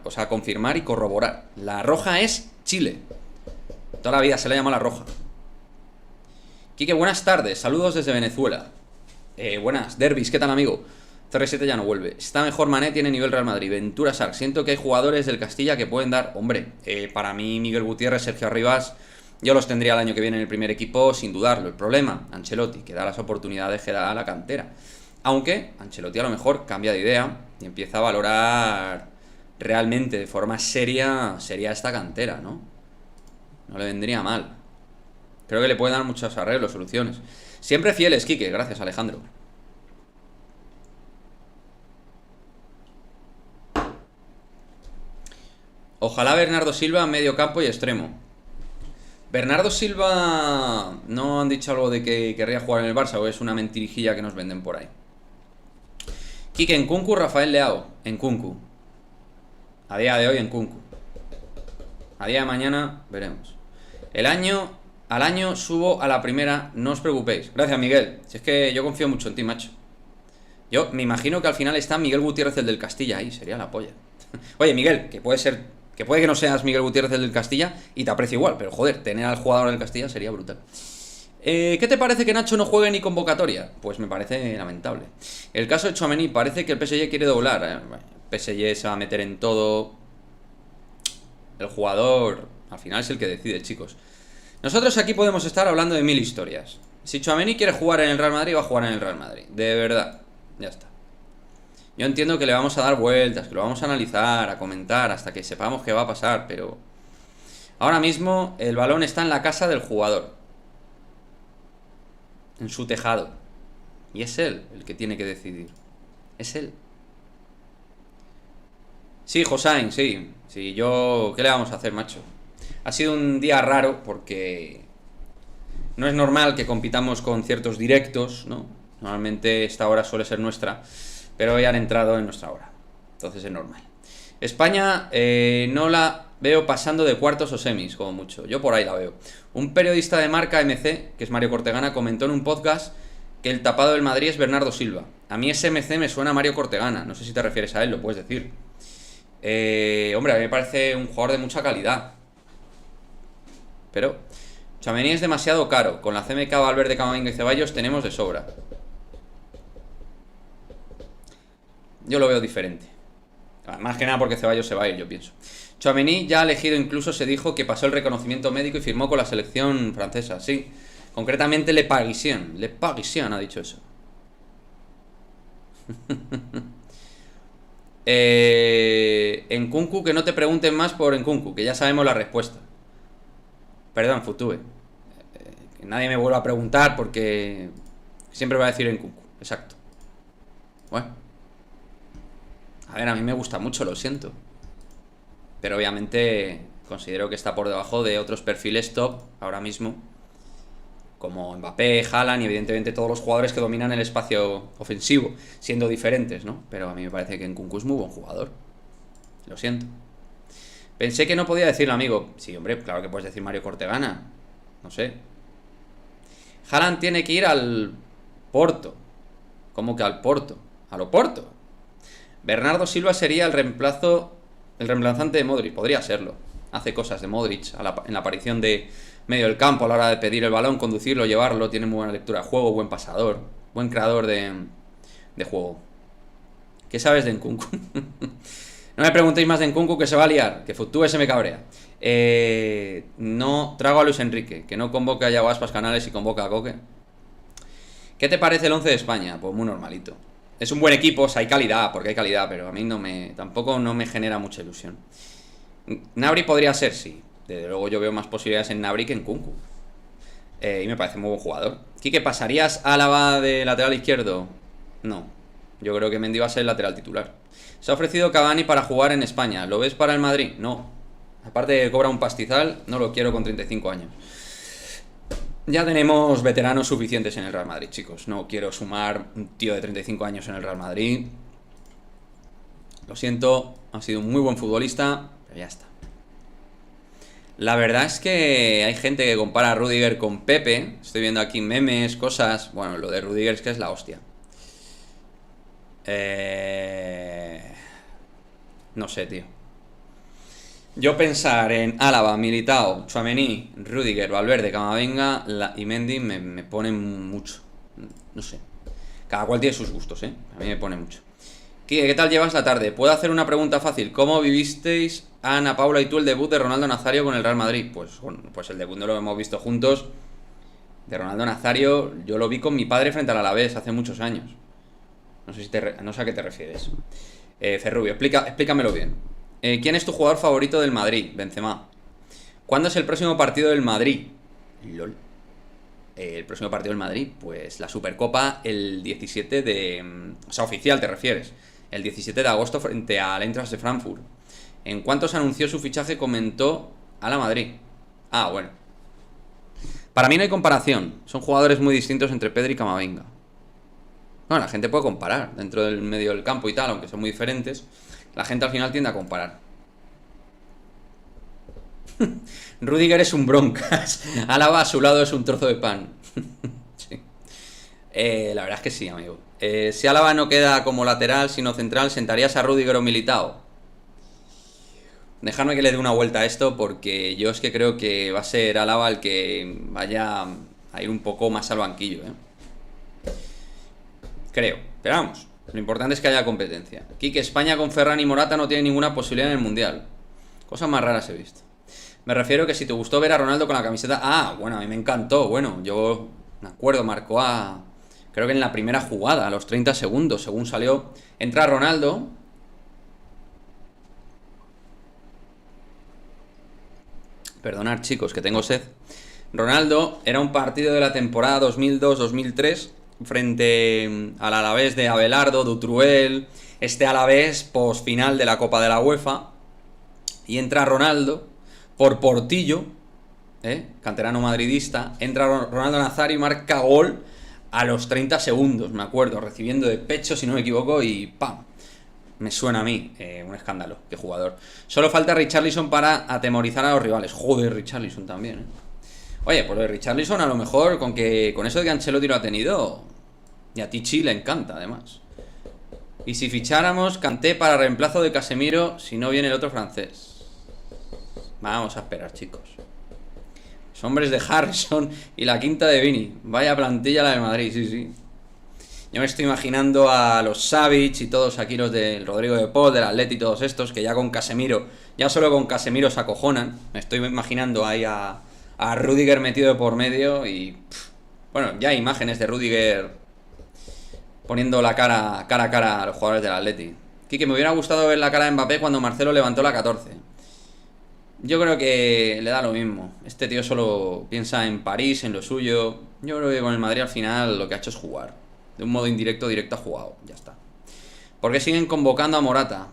y corroborar. La Roja es Chile. Toda la vida se le llama la Roja. Quique, buenas tardes, saludos desde Venezuela. Buenas, Derbis, ¿qué tal, amigo? CR7 ya no vuelve. Está mejor Mané, tiene nivel Real Madrid. Ventura Sark. Siento que hay jugadores del Castilla que pueden dar. Hombre, para mí Miguel Gutiérrez, Sergio Arribas, yo los tendría el año que viene en el primer equipo sin dudarlo. El problema, Ancelotti, que da las oportunidades que da a la cantera. Aunque Ancelotti a lo mejor cambia de idea y empieza a valorar realmente de forma seria esta cantera, ¿no? No le vendría mal. Creo que le puede dar muchos arreglos, soluciones. Siempre fieles, Quique. Gracias, Alejandro. Ojalá Bernardo Silva, medio campo y extremo. Bernardo Silva, ¿no han dicho algo de que querría jugar en el Barça o es una mentirijilla que nos venden por ahí? Quique, Nkunku, Rafael Leao. Nkunku. A día de hoy, Nkunku. A día de mañana, veremos. Al año subo a la primera, no os preocupéis. Gracias, Miguel. Si es que yo confío mucho en ti, macho. Yo me imagino que al final está Miguel Gutiérrez, el del Castilla, ahí. Sería la polla. Oye, Miguel, que puede que no seas Miguel Gutiérrez, el del Castilla, y te aprecio igual, pero joder, tener al jugador del Castilla sería brutal. ¿Qué te parece que Nacho no juegue ni convocatoria? Pues me parece lamentable. El caso de Tchouaméni, parece que el PSG quiere doblar. El PSG se va a meter en todo. El jugador, al final, es el que decide, chicos. Nosotros aquí podemos estar hablando de 1000 historias. Si Tchouaméni quiere jugar en el Real Madrid, va a jugar en el Real Madrid. De verdad. Ya está. Yo entiendo que le vamos a dar vueltas, que lo vamos a analizar, a comentar, hasta que sepamos qué va a pasar, pero... Ahora mismo el balón está en la casa del jugador. En su tejado. Y es él el que tiene que decidir. Es él. Sí, Josain, sí. Sí, yo... ¿Qué le vamos a hacer, macho? Ha sido un día raro porque... No es normal que compitamos con ciertos directos, ¿no? Normalmente esta hora suele ser nuestra, pero hoy han entrado en nuestra hora. Entonces es normal. España no la veo pasando de cuartos o semis, como mucho. Yo por ahí la veo. Un periodista de Marca MC, que es Mario Cortegana, comentó en un podcast que el tapado del Madrid es Bernardo Silva. A mí ese MC me suena a Mario Cortegana. No sé si te refieres a él, lo puedes decir. Hombre, a mí me parece un jugador de mucha calidad. Pero Tchouaméni es demasiado caro. Con la CMK, Valverde, Camavinga y Ceballos tenemos de sobra. Yo lo veo diferente. Más que nada porque Ceballos se va a ir, yo pienso. Tchouaméni ya ha elegido, incluso se dijo que pasó el reconocimiento médico y firmó con la selección francesa. Sí, concretamente Le Parisien. Le Parisien ha dicho eso. En Nkunku, que no te pregunten más por Nkunku, que ya sabemos la respuesta. Perdón, Futube. Que nadie me vuelva a preguntar porque siempre va a decir Nkunku. Exacto. Bueno. A ver, a mí me gusta mucho, lo siento. Pero obviamente considero que está por debajo de otros perfiles top ahora mismo. Como Mbappé, Haaland y evidentemente todos los jugadores que dominan el espacio ofensivo. Siendo diferentes, ¿no? Pero a mí me parece que Nkunku es muy buen jugador. Lo siento. Pensé que no podía decirlo, amigo. Sí, hombre, claro que puedes decir Mario Cortegana. No sé. Haaland tiene que ir al Porto. ¿Cómo que al Porto? A lo Porto. Bernardo Silva sería el reemplazante de Modric. Podría serlo. Hace cosas de Modric en la aparición de medio del campo a la hora de pedir el balón, conducirlo, llevarlo. Tiene muy buena lectura de juego, buen pasador, buen creador de juego. ¿Qué sabes de Nkunku? No me preguntéis más de Nkunku, que se va a liar, que Futube se me cabrea. No trago a Luis Enrique, que no convoca a Yago Aspas Canales y convoca a Coque. ¿Qué te parece el 11 de España? Pues muy normalito. Es un buen equipo, o sea, hay calidad, porque hay calidad, pero a mí tampoco no me genera mucha ilusión. Gnabry podría ser, sí. Desde luego yo veo más posibilidades en Gnabry que en Nkunku. Y me parece muy buen jugador. Quique, ¿pasarías a Álava de lateral izquierdo? No. Yo creo que Mendy va a ser el lateral titular. Se ha ofrecido Cavani para jugar en España. ¿Lo ves para el Madrid? No. Aparte de que cobra un pastizal, no lo quiero con 35 años. Ya tenemos veteranos suficientes en el Real Madrid, chicos. No quiero sumar un tío de 35 años en el Real Madrid. Lo siento, ha sido un muy buen futbolista, pero ya está. La verdad es que hay gente que compara a Rüdiger con Pepe. Estoy viendo aquí memes, cosas. Bueno, lo de Rüdiger es que es la hostia. No sé, tío. Yo pensar en Álava, Militao, Tchouaméni, Rüdiger, Valverde, Camavinga y Mendy me pone mucho. No sé. Cada cual tiene sus gustos, ¿eh? A mí me pone mucho. ¿Qué tal llevas la tarde? ¿Puedo hacer una pregunta fácil? ¿Cómo vivisteis, Ana Paula y tú, el debut de Ronaldo Nazario con el Real Madrid? Pues el debut no lo hemos visto juntos. De Ronaldo Nazario, yo lo vi con mi padre frente al Alavés hace muchos años. No sé a qué te refieres. Ferrubio, explícamelo bien. ¿Quién es tu jugador favorito del Madrid? Benzema. ¿Cuándo es el próximo partido del Madrid? LOL. El próximo partido del Madrid, pues la Supercopa el 17 de... O sea, oficial te refieres. El 17 de agosto frente al Eintracht de Frankfurt. ¿En cuánto se anunció su fichaje? Comentó a la Madrid. Ah, bueno. Para mí no hay comparación. Son jugadores muy distintos entre Pedri y Camavinga. Bueno, la gente puede comparar dentro del medio del campo y tal, aunque son muy diferentes. La gente al final tiende a comparar. Rüdiger es un broncas. Álava a su lado es un trozo de pan. Sí. La verdad es que sí, amigo. Si Álava no queda como lateral, sino central, ¿sentarías a Rüdiger o Militao? Dejadme que le dé una vuelta a esto, porque yo es que creo que va a ser Álava el que vaya a ir un poco más al banquillo, Creo. Pero vamos. Lo importante es que haya competencia. Quique, España con Ferran y Morata no tiene ninguna posibilidad en el Mundial. Cosas más raras he visto. Me refiero que si te gustó ver a Ronaldo con la camiseta... Ah, bueno, a mí me encantó. Bueno, yo Me acuerdo, marcó creo que en la primera jugada, a los 30 segundos, según salió. Entra Ronaldo. Perdonad, chicos, que tengo sed. Ronaldo era un partido de la temporada 2002-2003 frente al Alavés de Abelardo, Dutruel, este Alavés post final de la Copa de la UEFA. Y entra Ronaldo por Portillo, canterano madridista. Entra Ronaldo Nazario y marca gol a los 30 segundos, me acuerdo, recibiendo de pecho, si no me equivoco, y ¡pam! Me suena a mí, un escándalo, qué jugador. Solo falta Richarlison para atemorizar a los rivales. Joder, Richarlison también, Oye, pues lo de Richarlison a lo mejor, con eso de que Ancelotti lo ha tenido, y a Tichi le encanta, además. Y si ficháramos Kanté para reemplazo de Casemiro, si no viene el otro francés. Vamos a esperar, chicos. Los hombres de Harrison y la quinta de Vini. Vaya plantilla la de Madrid, sí, sí. Yo me estoy imaginando a los Savic y todos aquí, los del Rodrigo de Paul, del Atleti y todos estos, que ya con Casemiro, ya solo con Casemiro se acojonan. Me estoy imaginando ahí a Rüdiger metido de por medio y... bueno, ya hay imágenes de Rüdiger poniendo la cara a cara a los jugadores del Atleti. Quique, me hubiera gustado ver la cara de Mbappé cuando Marcelo levantó la 14. Yo creo que le da lo mismo. Este tío solo piensa en París, en lo suyo. Yo creo que con el Madrid al final lo que ha hecho es jugar. De un modo indirecto, directo ha jugado. Ya está. ¿Por qué siguen convocando a Morata?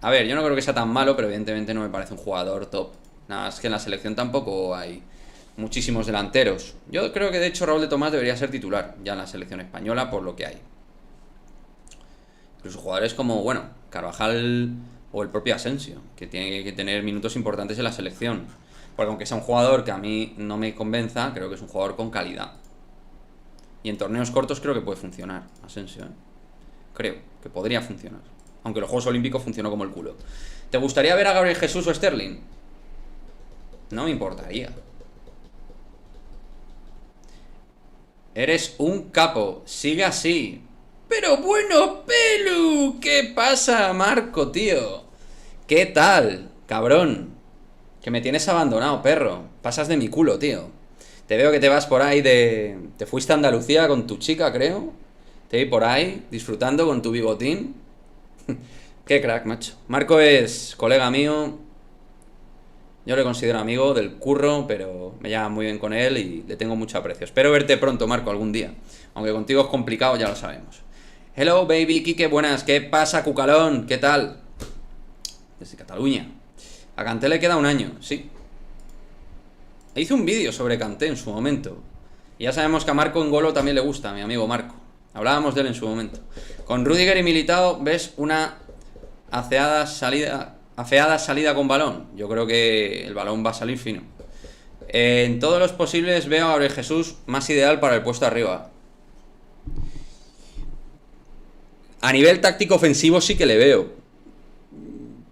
A ver, yo no creo que sea tan malo, pero evidentemente no me parece un jugador top. Nada más que en la selección tampoco hay muchísimos delanteros. Yo creo que de hecho Raúl de Tomás debería ser titular ya en la selección española por lo que hay. Incluso jugadores como, bueno, Carvajal o el propio Asensio, que tiene que tener minutos importantes en la selección. Porque aunque sea un jugador que a mí no me convenza, creo que es un jugador con calidad. Y en torneos cortos creo que puede funcionar Asensio, Creo que podría funcionar. Aunque los Juegos Olímpicos funcionó como el culo. ¿Te gustaría ver a Gabriel Jesús o Sterling? No me importaría. Eres un capo. Sigue así. Pero bueno, Pelu. ¿Qué pasa, Marco, tío? ¿Qué tal, cabrón? Que me tienes abandonado, perro. Pasas de mi culo, tío. Te veo que te vas por ahí te fuiste a Andalucía con tu chica, creo. Te vi por ahí, disfrutando con tu bigotín. Qué crack, macho. Marco es colega mío. Yo le considero amigo del curro, pero me llevo muy bien con él y le tengo mucho aprecio. Espero verte pronto, Marco, algún día. Aunque contigo es complicado, ya lo sabemos. Hello, baby, Quique, buenas. ¿Qué pasa, cucalón? ¿Qué tal? Desde Cataluña. A Kanté le queda un año, sí. Hice un vídeo sobre Kanté en su momento. Y ya sabemos que a Marco N'Golo también le gusta, a mi amigo Marco. Hablábamos de él en su momento. Con Rüdiger y Militao ves una afeada salida con balón. Yo creo que el balón va a salir fino. En todos los posibles veo a Gabriel Jesús más ideal para el puesto arriba. A nivel táctico ofensivo sí que le veo.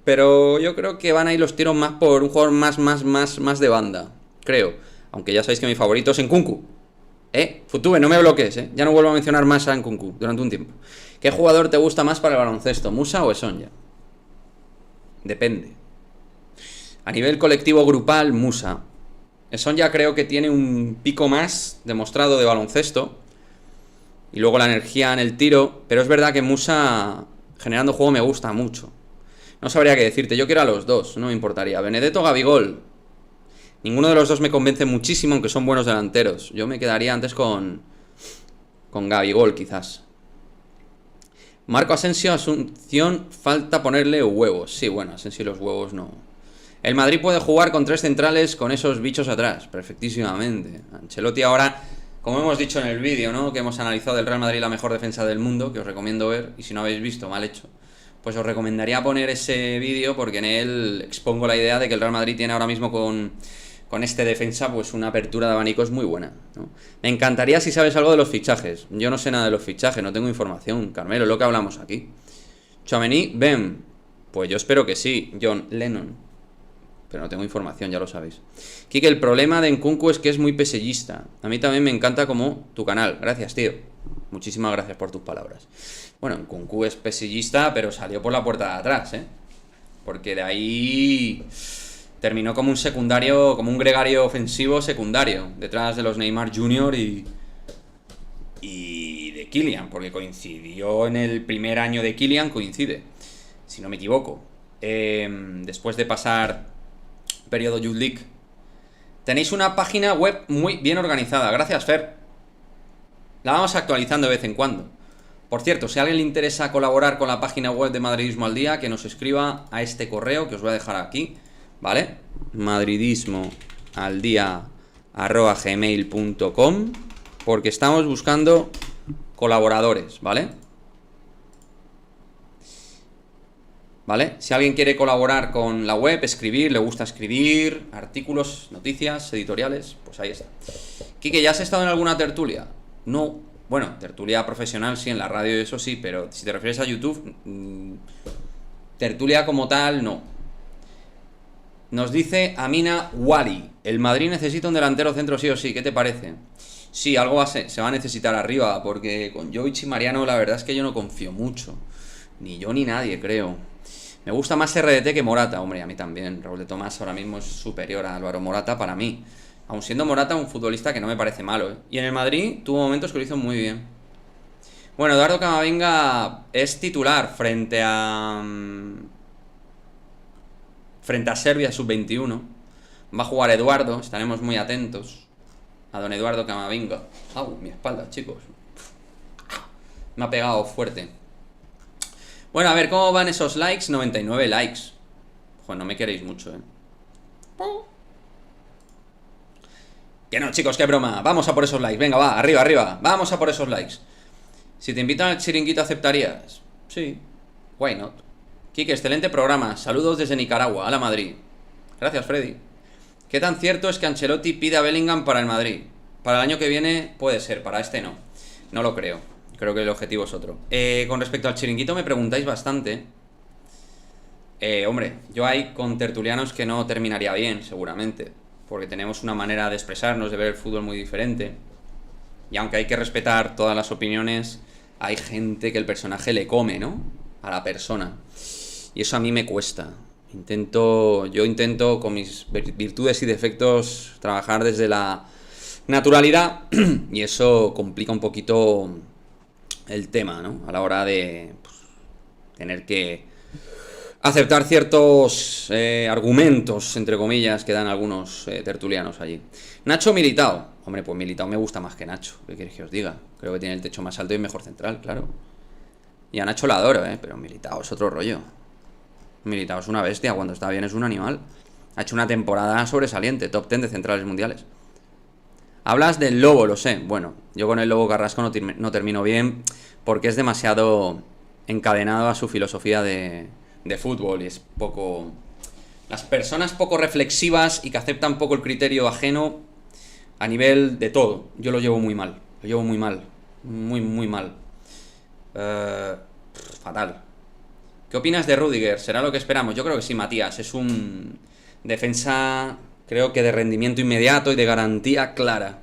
Pero yo creo que van a ir los tiros más por un jugador más de banda. Creo. Aunque ya sabéis que mi favorito es Nkunku. Futube, no me bloquees, Ya no vuelvo a mencionar más a Nkunku durante un tiempo. ¿Qué jugador te gusta más para el baloncesto? ¿Musa o Sonja? Depende. A nivel colectivo grupal, Musa. Sonja creo que tiene un pico más demostrado de baloncesto. Y luego la energía en el tiro. Pero es verdad que Musa, generando juego, me gusta mucho. No sabría qué decirte. Yo quiero a los dos, no me importaría. Benedetto, Gabigol. Ninguno de los dos me convence muchísimo, aunque son buenos delanteros. Yo me quedaría antes con Gabigol, quizás. Marco Asensio, Asunción, falta ponerle huevos. Sí, bueno, Asensio y los huevos no. El Madrid puede jugar con 3 centrales con esos bichos atrás. Perfectísimamente. Ancelotti ahora, como hemos dicho en el vídeo, ¿no?, que hemos analizado del Real Madrid la mejor defensa del mundo, que os recomiendo ver, y si no habéis visto, mal hecho, pues os recomendaría poner ese vídeo porque en él expongo la idea de que el Real Madrid tiene ahora mismo con este defensa pues una apertura de abanicos muy buena, ¿no? Me encantaría si sabes algo de los fichajes. Yo no sé nada de los fichajes, no tengo información, Carmelo, lo que hablamos aquí. Tchouaméni, Ben. Pues yo espero que sí. John Lennon. Pero no tengo información, ya lo sabéis. Quique, el problema de Nkunku es que es muy pesellista. A mí también me encanta como tu canal. Gracias, tío. Muchísimas gracias por tus palabras. Bueno, Nkunku es pesellista, pero salió por la puerta de atrás, Porque de ahí terminó como un secundario, como un gregario ofensivo secundario, detrás de los Neymar Jr. y y de Kylian, porque coincidió en el primer año de Kylian, coincide, si no me equivoco. Después de pasar periodo Youth League. Tenéis una página web muy bien organizada. Gracias, Fer. La vamos actualizando de vez en cuando. Por cierto, si a alguien le interesa colaborar con la página web de Madridismo al Día, que nos escriba a este correo que os voy a dejar aquí, ¿vale? madridismoaldía@gmail.com, porque estamos buscando colaboradores, ¿vale? ¿Vale? Si alguien quiere colaborar con la web, escribir, le gusta escribir artículos, noticias, editoriales, pues ahí está. Quique, ¿ya has estado en alguna tertulia? No. Bueno, tertulia profesional sí, en la radio eso sí, pero si te refieres a YouTube, tertulia como tal, no. Nos dice Amina Wali, el Madrid necesita un delantero centro sí o sí, ¿qué te parece? Sí, algo se va a necesitar arriba, porque con Jovic y Mariano la verdad es que yo no confío mucho. Ni yo ni nadie, creo. Me gusta más RDT que Morata, hombre, a mí también. Raúl de Tomás ahora mismo es superior a Álvaro Morata para mí. Aun siendo Morata un futbolista que no me parece malo, ¿eh? Y en el Madrid tuvo momentos que lo hizo muy bien. Bueno, Eduardo Camavinga es titular frente a Serbia sub-21. Va a jugar Eduardo, estaremos muy atentos a don Eduardo Camavinga. ¡Au! Mi espalda, chicos. Me ha pegado fuerte. Bueno, a ver, ¿cómo van esos likes? 99 likes. Joder, no me queréis mucho, ¿eh? Que no, chicos, qué broma. Vamos a por esos likes. Venga, va, arriba, arriba. Vamos a por esos likes. Si te invitan al chiringuito, ¿aceptarías? Sí. Why not? Quique, excelente programa. Saludos desde Nicaragua, a la Madrid. Gracias, Freddy. ¿Qué tan cierto es que Ancelotti pide a Bellingham para el Madrid? Para el año que viene puede ser, para este no. No lo creo. Creo que el objetivo es otro. Con respecto al chiringuito me preguntáis bastante. Hombre, yo hay con tertulianos que no terminaría bien, seguramente. Porque tenemos una manera de expresarnos, de ver el fútbol muy diferente. Y aunque hay que respetar todas las opiniones, hay gente que el personaje le come, ¿no? A la persona. Y eso a mí me cuesta. Yo intento con mis virtudes y defectos trabajar desde la naturalidad. Y eso complica un poquito el tema, ¿no? A la hora de tener que aceptar ciertos argumentos, entre comillas, que dan algunos tertulianos allí. Nacho Militao. Hombre, pues Militao me gusta más que Nacho. ¿Qué queréis que os diga? Creo que tiene el techo más alto y mejor central, claro. Y a Nacho la adoro, pero Militao es otro rollo. Militao es una bestia, cuando está bien es un animal. Ha hecho una temporada sobresaliente, top 10 de centrales mundiales. Hablas del Lobo, lo sé. Bueno, yo con el Lobo Carrasco no termino bien porque es demasiado encadenado a su filosofía de fútbol y es poco... Las personas poco reflexivas y que aceptan poco el criterio ajeno a nivel de todo. Yo lo llevo muy mal. Lo llevo muy mal. Muy, muy mal. Fatal. ¿Qué opinas de Rüdiger? ¿Será lo que esperamos? Yo creo que sí, Matías. Es un defensa, creo que de rendimiento inmediato y de garantía clara.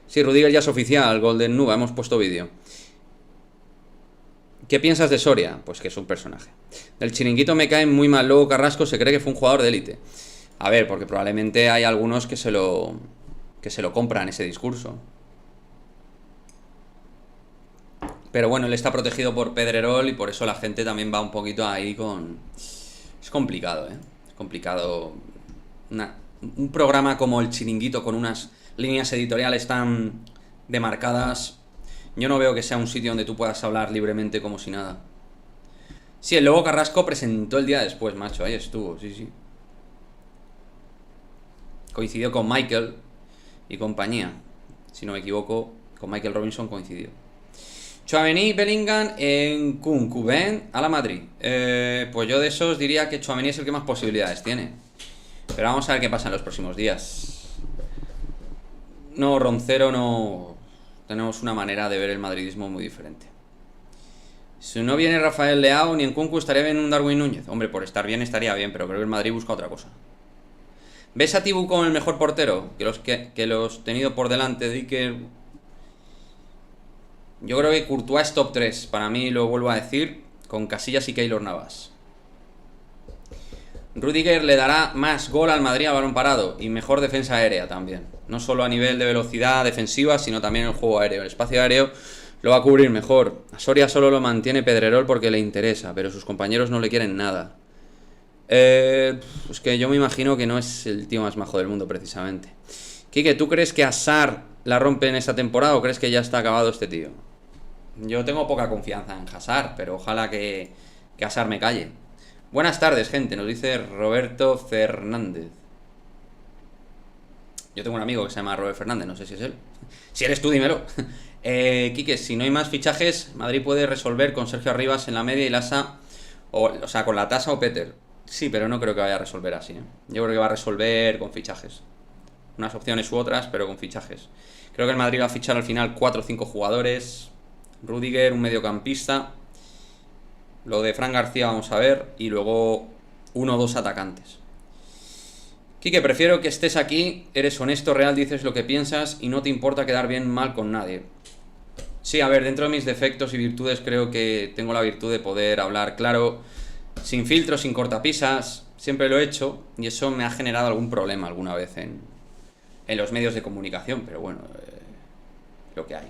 Sí, Rüdiger ya es oficial. Golden Nuba, hemos puesto vídeo. ¿Qué piensas de Soria? Pues que es un personaje. Del chiringuito me cae muy mal. Luego Carrasco se cree que fue un jugador de élite. A ver, porque probablemente hay algunos que se lo compran ese discurso. Pero bueno, él está protegido por Pedrerol y por eso la gente también va un poquito ahí con... Es complicado, ¿eh? Es complicado. Un programa como el chiringuito con unas líneas editoriales tan demarcadas... Yo no veo que sea un sitio donde tú puedas hablar libremente como si nada. Sí, el Lobo Carrasco presentó el día después, macho. Ahí estuvo, sí, sí. Coincidió con Michael y compañía. Si no me equivoco, con Michael Robinson coincidió. Tchouaméni, Bellingham en Nkunku, ¿ven? A la Madrid. Pues yo de esos diría que Tchouaméni es el que más posibilidades tiene. Pero vamos a ver qué pasa en los próximos días. No, Roncero no... Tenemos una manera de ver el madridismo muy diferente. Si no viene Rafael Leao ni Nkunku, estaría bien un Darwin Núñez. Hombre, por estar bien estaría bien, pero creo que el Madrid busca otra cosa. ¿Ves a Tibu como el mejor portero? Que los tenido por delante de Iker. Yo creo que Courtois es top 3. Para mí, lo vuelvo a decir, con Casillas y Keylor Navas. Rüdiger le dará más gol al Madrid a balón parado y mejor defensa aérea también. No solo a nivel de velocidad defensiva, sino también en el juego aéreo. El espacio aéreo lo va a cubrir mejor. A Soria solo lo mantiene Pedrerol porque le interesa, pero sus compañeros no le quieren nada. Pues que yo me imagino que no es el tío más majo del mundo, precisamente. Quique, ¿tú crees que Hazard la rompe en esta temporada o crees que ya está acabado este tío? Yo tengo poca confianza en Hazard, pero ojalá que Hazard me calle. Buenas tardes, gente, nos dice Roberto Fernández. Yo tengo un amigo que se llama Robert Fernández, no sé si es él. Si eres tú, dímelo. Quique, si no hay más fichajes, Madrid puede resolver con Sergio Arribas en la media y Lasa, o sea, con la Tasa o Peter. Sí, pero no creo que vaya a resolver así, ¿eh? Yo creo que va a resolver con fichajes. Unas opciones u otras, pero con fichajes. Creo que el Madrid va a fichar al final 4 o 5 jugadores. Rudiger, un mediocampista. Lo de Fran García vamos a ver. Y luego 1 o 2 atacantes. Quique, prefiero que estés aquí. Eres honesto, real, dices lo que piensas y no te importa quedar bien mal con nadie. Sí, a ver, dentro de mis defectos y virtudes creo que tengo la virtud de poder hablar claro, sin filtros, sin cortapisas. Siempre lo he hecho y eso me ha generado algún problema alguna vez en los medios de comunicación. Pero bueno, lo que hay.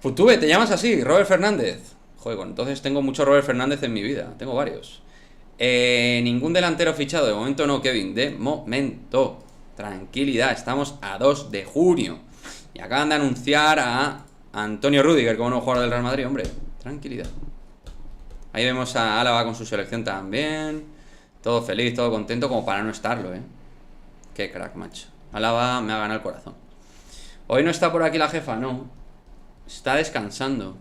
Futube, ¿te llamas así? Robert Fernández. Joder, entonces tengo mucho Robert Fernández en mi vida. Tengo varios. Ningún delantero fichado. De momento no, Kevin. De momento. Tranquilidad. Estamos a 2 de junio. Y acaban de anunciar a Antonio Rudiger como nuevo jugador del Real Madrid. Hombre, tranquilidad. Ahí vemos a Álava con su selección también. Todo feliz, todo contento, como para no estarlo, ¿eh? Qué crack, macho. Álava me ha ganado el corazón. Hoy no está por aquí la jefa, no. Está descansando.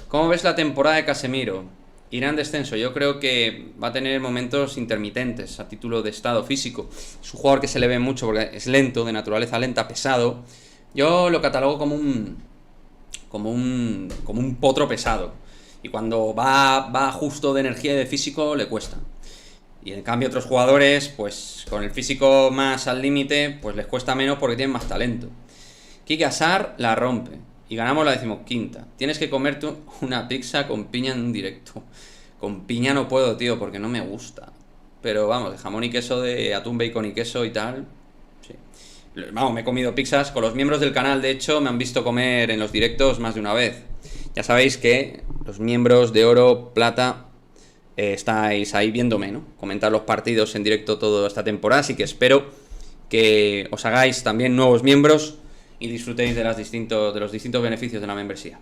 ¿Cómo ves la temporada de Casemiro? Irá en descenso. Yo creo que va a tener momentos intermitentes a título de estado físico. Es un jugador que se le ve mucho porque es lento, de naturaleza lenta, pesado. Yo lo catalogo como un potro pesado. Y cuando va justo de energía y de físico, le cuesta. Y en cambio otros jugadores, pues con el físico más al límite, pues les cuesta menos porque tienen más talento. Quique, Hazard la rompe. Y ganamos la 15ª. Tienes que comerte una pizza con piña en un directo. Con piña no puedo, tío, porque no me gusta. Pero vamos, de jamón y queso, de atún, bacon y queso y tal. Sí. Vamos, me he comido pizzas. Con los miembros del canal, de hecho, me han visto comer en los directos más de una vez. Ya sabéis que los miembros de oro, plata, estáis ahí viéndome, ¿no? Comentar los partidos en directo toda esta temporada. Así que espero que os hagáis también nuevos miembros y disfrutéis de los distintos beneficios de la membresía.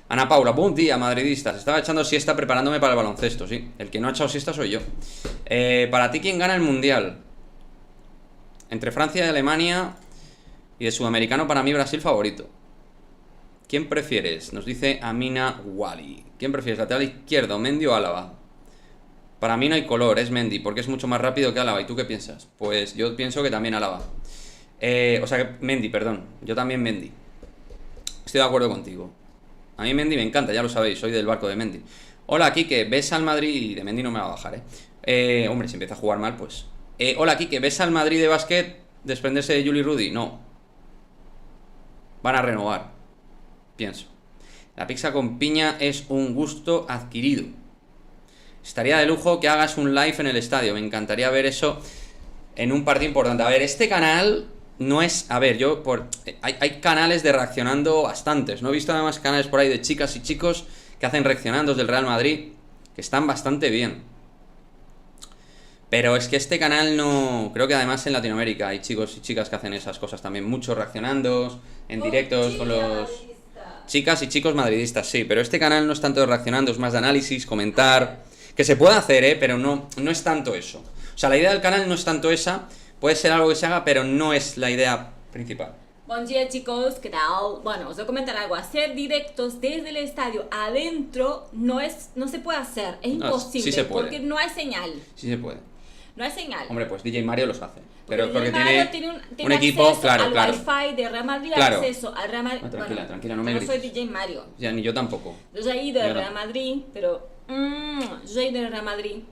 Ana Paula, buen día, madridistas. Estaba echando siesta preparándome para el baloncesto, sí. El que no ha echado siesta soy yo. Para ti, ¿quién gana el Mundial? Entre Francia y Alemania. Y de sudamericano, para mí, Brasil favorito. ¿Quién prefieres? Nos dice Amina Wali. ¿Quién prefieres, lateral izquierdo, Mendy o Álava? Para mí no hay color, es Mendy, porque es mucho más rápido que Álava. ¿Y tú qué piensas? Pues yo pienso que también Álava. O sea, Mendy, perdón. Yo también Mendy. Estoy de acuerdo contigo. A mí Mendy me encanta, ya lo sabéis, soy del barco de Mendy. Hola, Quique, ¿ves al Madrid? Y de Mendy no me va a bajar, hombre, si empieza a jugar mal, pues. Hola, Quique, ¿ves al Madrid de básquet desprenderse de Juli Rudy? No. Van a renovar. Pienso. La pizza con piña es un gusto adquirido. Estaría de lujo que hagas un live en el estadio. Me encantaría ver eso en un partido importante. A ver, este canal no es... A ver, hay canales de reaccionando bastantes. No he visto además canales por ahí de chicas y chicos que hacen reaccionandos del Real Madrid, que están bastante bien. Pero es que este canal no... Creo que además en Latinoamérica hay chicos y chicas que hacen esas cosas también. Muchos reaccionandos, en directos con los... Chicas y chicos madridistas, sí. Pero este canal no es tanto de reaccionando, es más de análisis, comentar... Que se puede hacer, pero no es tanto eso. O sea, la idea del canal no es tanto esa. Puede ser algo que se haga, pero no es la idea principal. Buen día, chicos, ¿qué tal? Bueno, os voy a comentar algo. Hacer directos desde el estadio adentro no se puede hacer. Es imposible, sí se puede. Porque no hay señal. Sí se puede. No hay señal. Hombre, pues DJ Mario los hace. Pero porque Mario tiene un equipo, claro. Al Wi-Fi de Real Madrid, Claro. acceso al Real Madrid. No, tranquila, bueno, tranquila, no me grites. grites. No soy DJ Mario. Ya, ni yo tampoco. Yo soy del Yo Real Madrid, pero... yo soy del Real Madrid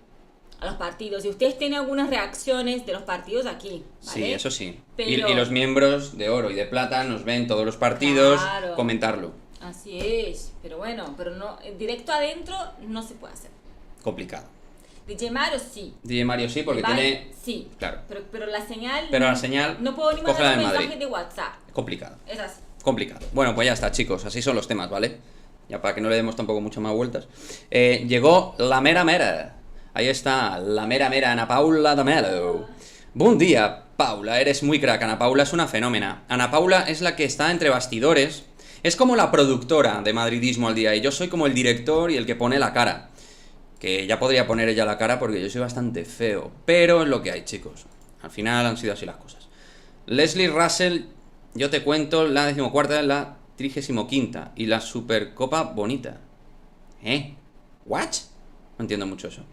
a los partidos. Y ustedes tienen algunas reacciones de los partidos aquí, ¿vale? Sí, eso sí. Pero... Y los miembros de oro y de plata nos ven todos los partidos, Claro. comentarlo. Así es. Pero bueno, pero no, en directo adentro no se puede hacer. Complicado. DJ Mario sí. DJ Mario sí, porque El bar, tiene... Sí. Claro. Pero la señal... Pero la señal... No puedo ni coge la mandar un del mensaje Madrid. de WhatsApp. Complicado. Es así. Complicado. Bueno, pues ya está, chicos. Así son los temas, ¿vale? Ya para que no le demos tampoco mucho más vueltas. Llegó la mera mera. Ahí está, la mera mera, Ana Paula D'Amelio. Buen día, Paula. Eres muy crack. Ana Paula es una fenómena. Ana Paula es la que está entre bastidores. Es como la productora de Madridismo al Día. Y yo soy como el director y el que pone la cara. Que ya podría poner ella la cara porque yo soy bastante feo. Pero es lo que hay, chicos. Al final han sido así las cosas. Leslie Russell, yo te cuento, la 14ª es la 35ª. Y la Supercopa bonita. ¿What? No entiendo mucho eso.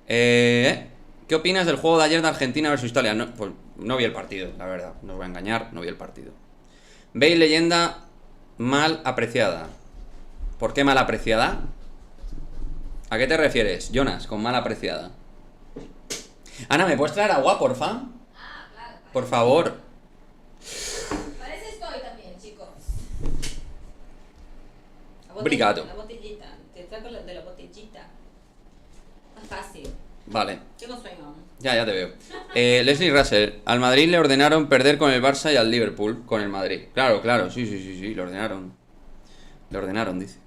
¿Qué opinas del juego de ayer de Argentina versus Italia? No, pues no vi el partido, la verdad. No os voy a engañar, no vi el partido. Veis leyenda mal apreciada. ¿Por qué mal apreciada? ¿A qué te refieres, Jonas, con mal apreciada? Ana, ¿me puedes traer agua, porfa? Claro. Por favor. Para eso estoy también, chicos. Obrigado. La botellita. Te traigo de la botellita. Más fácil. Vale. Tengo sueño. Ya te veo. Leslie Russell, al Madrid le ordenaron perder con el Barça y al Liverpool con el Madrid. Claro, sí, le ordenaron. Le ordenaron, dice.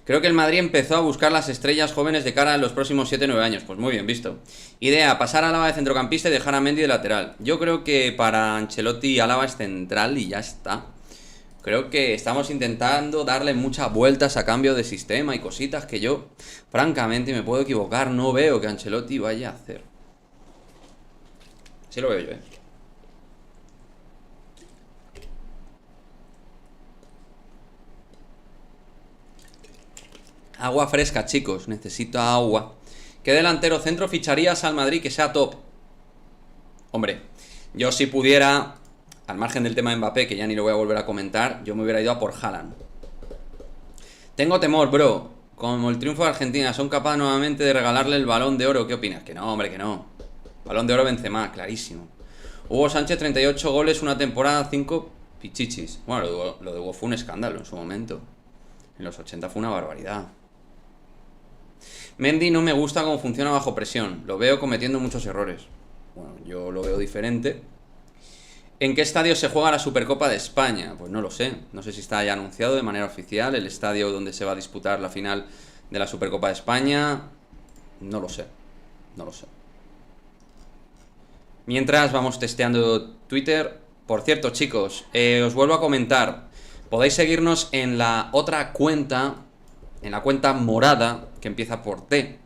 Creo que el Madrid empezó a buscar las estrellas jóvenes de cara a los próximos 7-9 años. Pues muy bien visto. Idea, pasar a Álava de centrocampista y dejar a Mendy de lateral. Yo creo que para Ancelotti Álava es central y ya está. Creo que estamos intentando darle muchas vueltas a cambio de sistema y cositas que yo, francamente, me puedo equivocar, no veo que Ancelotti vaya a hacer. Sí lo veo yo, Agua fresca, chicos, necesito agua. ¿Qué delantero centro ficharías al Madrid que sea top? Hombre, yo si pudiera, al margen del tema de Mbappé, que ya ni lo voy a volver a comentar, yo me hubiera ido a por Haaland. Tengo temor, bro. Como el triunfo de Argentina son capaces nuevamente de regalarle el Balón de Oro. ¿Qué opinas? Que no, hombre, que no. Balón de Oro Benzema, clarísimo. Hugo Sánchez, 38 goles, una temporada, 5 pichichis. Bueno, lo de Hugo fue un escándalo en su momento. En los 80 fue una barbaridad. Mendy no me gusta cómo funciona bajo presión. Lo veo cometiendo muchos errores. Bueno, yo lo veo diferente. ¿En qué estadio se juega la Supercopa de España? Pues no lo sé. No sé si está ya anunciado de manera oficial el estadio donde se va a disputar la final de la Supercopa de España. No lo sé. Mientras vamos testeando Twitter. Por cierto, chicos, os vuelvo a comentar. Podéis seguirnos en la otra cuenta, en la cuenta morada, que empieza por T,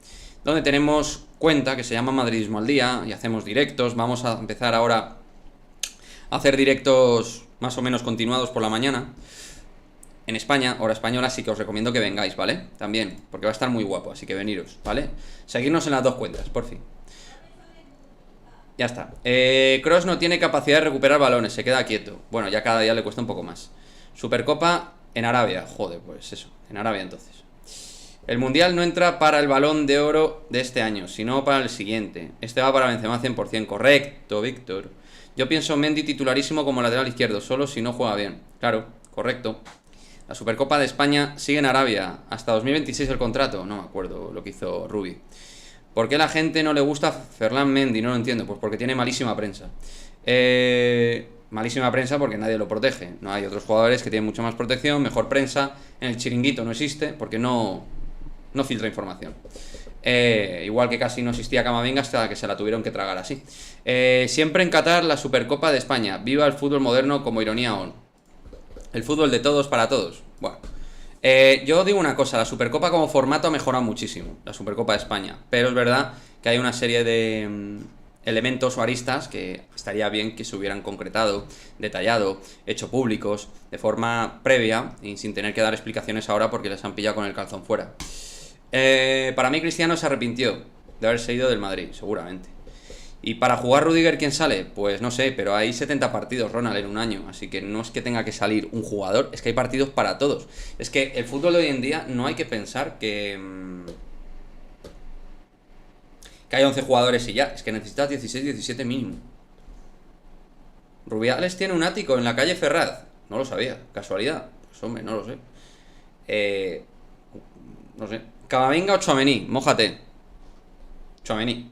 donde tenemos cuenta que se llama Madridismo al Día y hacemos directos. Vamos a empezar ahora a hacer directos más o menos continuados por la mañana. En España, hora española, sí que os recomiendo que vengáis, ¿vale? También, porque va a estar muy guapo, así que veniros, ¿vale? Seguirnos en las dos cuentas, por fin. Ya está. Kroos no tiene capacidad de recuperar balones, se queda quieto. Bueno, ya cada día le cuesta un poco más. Supercopa en Arabia. Joder, pues eso, en Arabia entonces. El Mundial no entra para el Balón de Oro de este año, sino para el siguiente. Este va para Benzema 100%. Correcto, Víctor. Yo pienso Mendy titularísimo como lateral izquierdo, solo si no juega bien. Claro, correcto. La Supercopa de España sigue en Arabia. Hasta 2026 el contrato. No me acuerdo lo que hizo Rubi. ¿Por qué a la gente no le gusta Ferland Mendy? No lo entiendo. Pues porque tiene malísima prensa. Malísima prensa porque nadie lo protege. No hay otros jugadores que tienen mucha más protección, mejor prensa. En el chiringuito no existe porque no filtra información. Igual que casi no existía Camavinga hasta que se la tuvieron que tragar así. Siempre en Qatar la Supercopa de España. Viva el fútbol moderno como ironía on. El fútbol de todos para todos. Bueno, yo digo una cosa, la Supercopa como formato ha mejorado muchísimo, la Supercopa de España. Pero es verdad que hay una serie de elementos o aristas que estaría bien que se hubieran concretado, detallado, hecho públicos de forma previa y sin tener que dar explicaciones ahora porque les han pillado con el calzón fuera. Para mí Cristiano se arrepintió de haberse ido del Madrid, seguramente. Y para jugar Rudiger, ¿quién sale? Pues no sé, pero hay 70 partidos, Ronald, en un año. Así que no es que tenga que salir un jugador, es que hay partidos para todos. Es que el fútbol de hoy en día no hay que pensar que hay 11 jugadores y ya. Es que necesitas 16, 17 mínimo. Rubiales tiene un ático en la calle Ferraz. No lo sabía, casualidad. Pues hombre, no lo sé. No sé. Camavinga o Tchouaméni, mójate. Tchouaméni.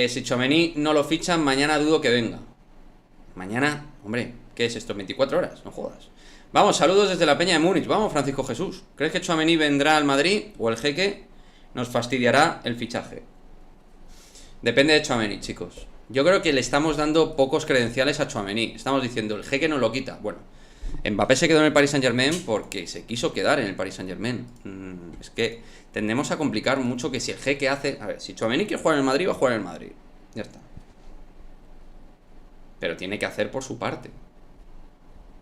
Si Tchouaméni no lo fichan, mañana dudo que venga. Mañana, hombre, ¿qué es esto? 24 horas, no jodas. Vamos, saludos desde la Peña de Múnich. Vamos, Francisco Jesús. ¿Crees que Tchouaméni vendrá al Madrid o el Jeque nos fastidiará el fichaje? Depende de Tchouaméni, chicos. Yo creo que le estamos dando pocos credenciales a Tchouaméni. Estamos diciendo, el Jeque no lo quita. Bueno, Mbappé se quedó en el Paris Saint-Germain porque se quiso quedar en el Paris Saint-Germain. Es que tendemos a complicar mucho que si el Jeque hace... A ver, si Tchouaméni quiere jugar en el Madrid, va a jugar en el Madrid. Ya está. Pero tiene que hacer por su parte.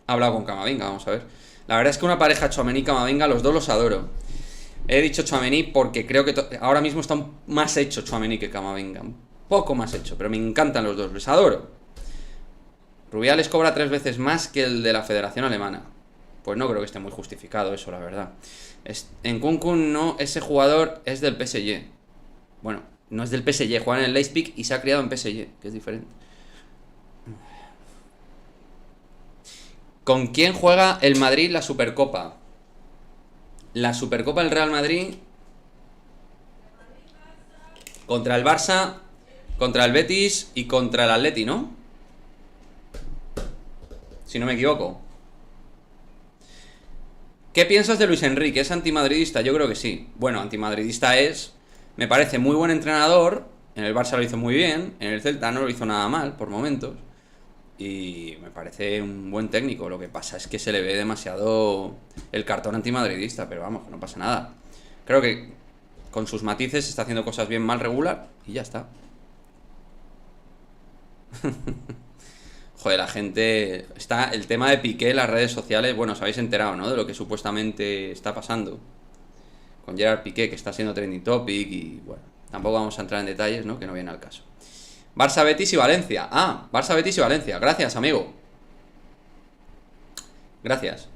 He hablado con Camavinga, vamos a ver. La verdad es que una pareja Tchouaméni-Camavinga, los dos los adoro. He dicho Tchouaméni porque creo que ahora mismo está más hecho Tchouaméni que Camavinga. Un poco más hecho, pero me encantan los dos, les adoro. Rubiales cobra 3 veces más que el de la Federación Alemana. Pues no creo que esté muy justificado eso, la verdad. En Nkunku no, ese jugador es del PSG. Bueno, no es del PSG, juega en el Leipzig y se ha criado en PSG, que es diferente. ¿Con quién juega el Madrid la Supercopa? La Supercopa del Real Madrid contra el Barça, contra el Betis y contra el Atleti, ¿no? Si no me equivoco. ¿Qué piensas de Luis Enrique? ¿Es antimadridista? Yo creo que sí. Bueno, antimadridista es... Me parece muy buen entrenador. En el Barça lo hizo muy bien. En el Celta no lo hizo nada mal, por momentos. Y me parece un buen técnico. Lo que pasa es que se le ve demasiado el cartón antimadridista. Pero vamos, que no pasa nada. Creo que con sus matices está haciendo cosas bien, mal, regular. Y ya está. Joder, la gente... Está el tema de Piqué en las redes sociales. Bueno, os habéis enterado, ¿no? De lo que supuestamente está pasando con Gerard Piqué, que está siendo trending topic. Y bueno, tampoco vamos a entrar en detalles, ¿no? Que no viene al caso. Barça, Betis y Valencia. Ah, Barça, Betis y Valencia. Gracias, amigo. Gracias.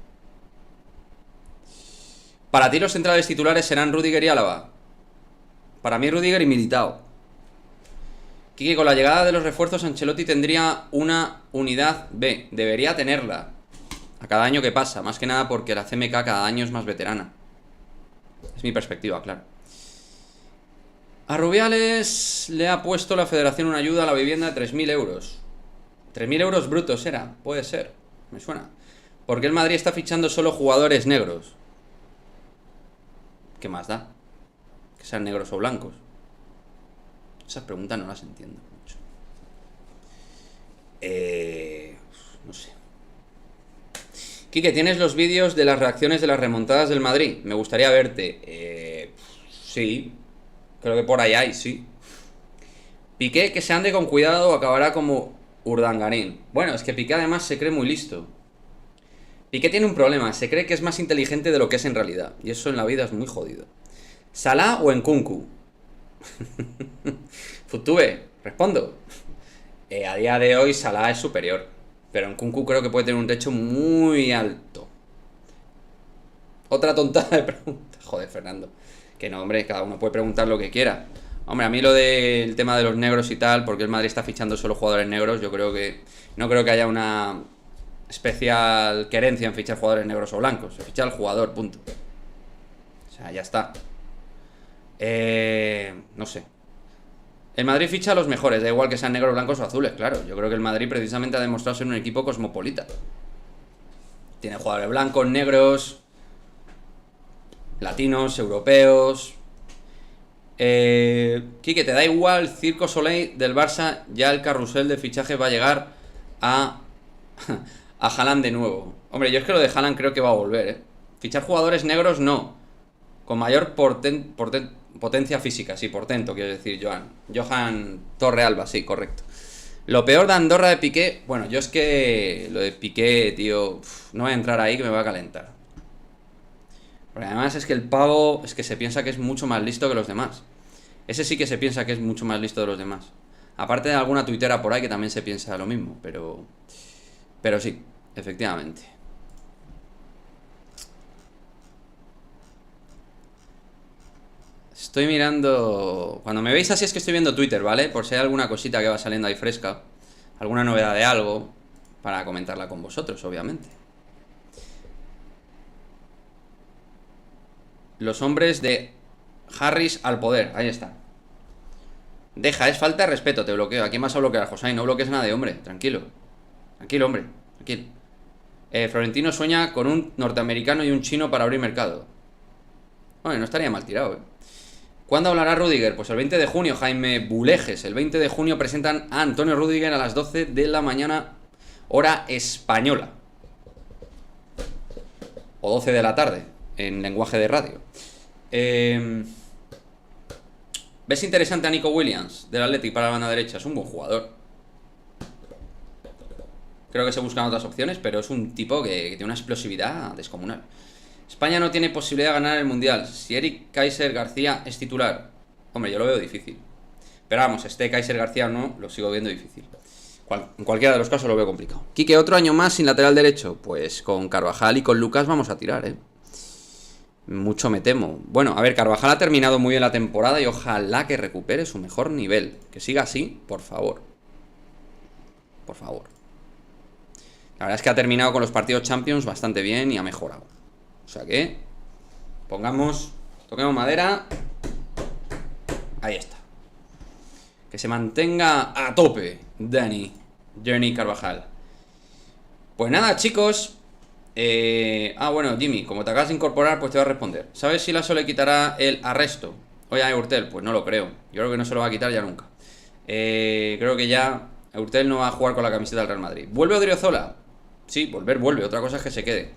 Para ti los centrales titulares serán Rüdiger y Álava. Para mí Rüdiger y Militao. Kike, con la llegada de los refuerzos Ancelotti tendría una unidad B. Debería tenerla. A cada año que pasa. Más que nada porque la CMK cada año es más veterana. Es mi perspectiva, claro. A Rubiales le ha puesto la federación una ayuda a la vivienda de 3.000 euros. 3.000 euros brutos era, puede ser, me suena. ¿Por qué el Madrid está fichando solo jugadores negros? ¿Qué más da? Que sean negros o blancos. Esas preguntas no las entiendo mucho. No sé. Quique, ¿tienes los vídeos de las reacciones de las remontadas del Madrid? Me gustaría verte. Sí. Creo que por ahí hay, sí. Piqué, que se ande con cuidado, acabará como Urdangarín. Bueno, es que Piqué además se cree muy listo. Piqué tiene un problema, se cree que es más inteligente de lo que es en realidad. Y eso en la vida es muy jodido. ¿Salah o Nkunku? Futube, respondo. A día de hoy Salah es superior. Pero Nkunku creo que puede tener un techo muy alto. Otra tontada de pregunta. Joder, Fernando. Que no, hombre, cada uno puede preguntar lo que quiera. Hombre, a mí lo del tema de los negros y tal, porque el Madrid está fichando solo jugadores negros, yo creo que... No creo que haya una especial querencia en fichar jugadores negros o blancos. Se ficha al jugador, punto. O sea, ya está. No sé. El Madrid ficha a los mejores, da igual que sean negros, blancos o azules, claro. Yo creo que el Madrid precisamente ha demostrado ser un equipo cosmopolita. Tiene jugadores blancos, negros, latinos, europeos. Quique, ¿te da igual Circo Soleil del Barça? Ya el carrusel de fichajes va a llegar a Haaland de nuevo. Hombre, yo es que lo de Haaland creo que va a volver, ¿eh? Fichar jugadores negros no. Con mayor potencia física, sí, portento, quiero decir, Johan Torrealba, sí, correcto. Lo peor de Andorra de Piqué, bueno, yo es que lo de Piqué, tío, no voy a entrar ahí que me va a calentar. Porque además es que el pavo es que se piensa que es mucho más listo que los demás. Ese sí que se piensa que es mucho más listo de los demás. Aparte de alguna tuitera por ahí que también se piensa lo mismo, pero sí, efectivamente. Estoy mirando... Cuando me veis así es que estoy viendo Twitter, ¿vale? Por si hay alguna cosita que va saliendo ahí fresca. Alguna novedad de algo. Para comentarla con vosotros, obviamente. Los hombres de Harris al poder. Ahí está. Deja, es falta de respeto, te bloqueo. ¿A quién vas a bloquear, José? No bloquees a nadie, hombre. Tranquilo. Tranquilo, hombre. Tranquilo. Florentino sueña con un norteamericano y un chino para abrir mercado. Bueno, no estaría mal tirado, ¿Cuándo hablará Rudiger? Pues el 20 de junio, Jaime Bulejes. El 20 de junio presentan a Antonio Rudiger a las 12 de la mañana, hora española. O 12 de la tarde, en lenguaje de radio. ¿Ves interesante a Nico Williams, del Athletic, para la banda derecha? Es un buen jugador. Creo que se buscan otras opciones, pero es un tipo que tiene una explosividad descomunal. España no tiene posibilidad de ganar el Mundial si Eric Kaiser García es titular. Hombre, yo lo veo difícil. Pero vamos, Kaiser García no, lo sigo viendo difícil. En cualquiera de los casos lo veo complicado. Quique, ¿otro año más sin lateral derecho? Pues con Carvajal y con Lucas vamos a tirar, Mucho me temo. Bueno, a ver, Carvajal ha terminado muy bien la temporada y ojalá que recupere su mejor nivel. Que siga así, por favor. Por favor. La verdad es que ha terminado con los partidos Champions bastante bien y ha mejorado. O sea que toquemos madera. Ahí está. Que se mantenga a tope Dani Carvajal. Pues nada, chicos. Bueno, Jimmy, como te acabas de incorporar, pues te voy a responder. ¿Sabes si Lasso le quitará el arresto hoy a Eurtel? Pues no lo creo. Yo creo que no se lo va a quitar ya nunca. Creo que ya Eurtel no va a jugar con la camiseta del Real Madrid. ¿Vuelve Odriozola? Sí, vuelve. Otra cosa es que se quede.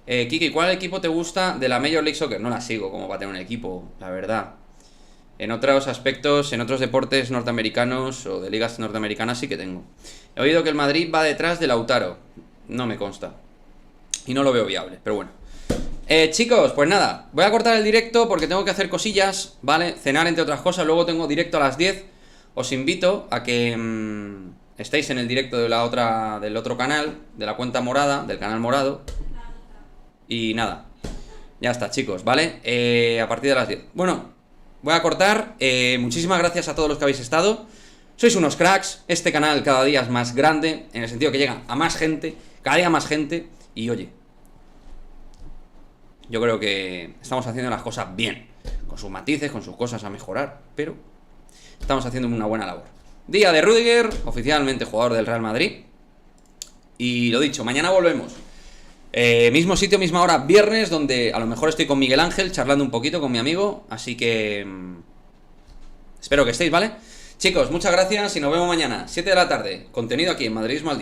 Kiki, ¿cuál equipo te gusta de la Major League Soccer? No la sigo como para tener un equipo, la verdad. En otros aspectos, en otros deportes norteamericanos o de ligas norteamericanas sí que tengo. He oído que el Madrid va detrás de Lautaro. No me consta. Y no lo veo viable, pero bueno. Chicos, pues nada. Voy a cortar el directo porque tengo que hacer cosillas, ¿vale? Cenar, entre otras cosas. Luego tengo directo a las 10. Os invito a que estéis en el directo de del otro canal, de la cuenta morada, del canal morado. Y nada. Ya está, chicos, ¿vale? A partir de las 10. Bueno, voy a cortar. Muchísimas gracias a todos los que habéis estado. Sois unos cracks. Este canal cada día es más grande, en el sentido que llega a más gente, cada día más gente. Y oye, yo creo que estamos haciendo las cosas bien, con sus matices, con sus cosas a mejorar, pero estamos haciendo una buena labor. Día de Rudiger, oficialmente jugador del Real Madrid. Y lo dicho, mañana volvemos. Mismo sitio, misma hora, viernes, donde a lo mejor estoy con Miguel Ángel charlando un poquito con mi amigo. Así que espero que estéis, ¿vale? Chicos, muchas gracias y nos vemos mañana, 7 de la tarde. Contenido aquí en Madridismo al Día.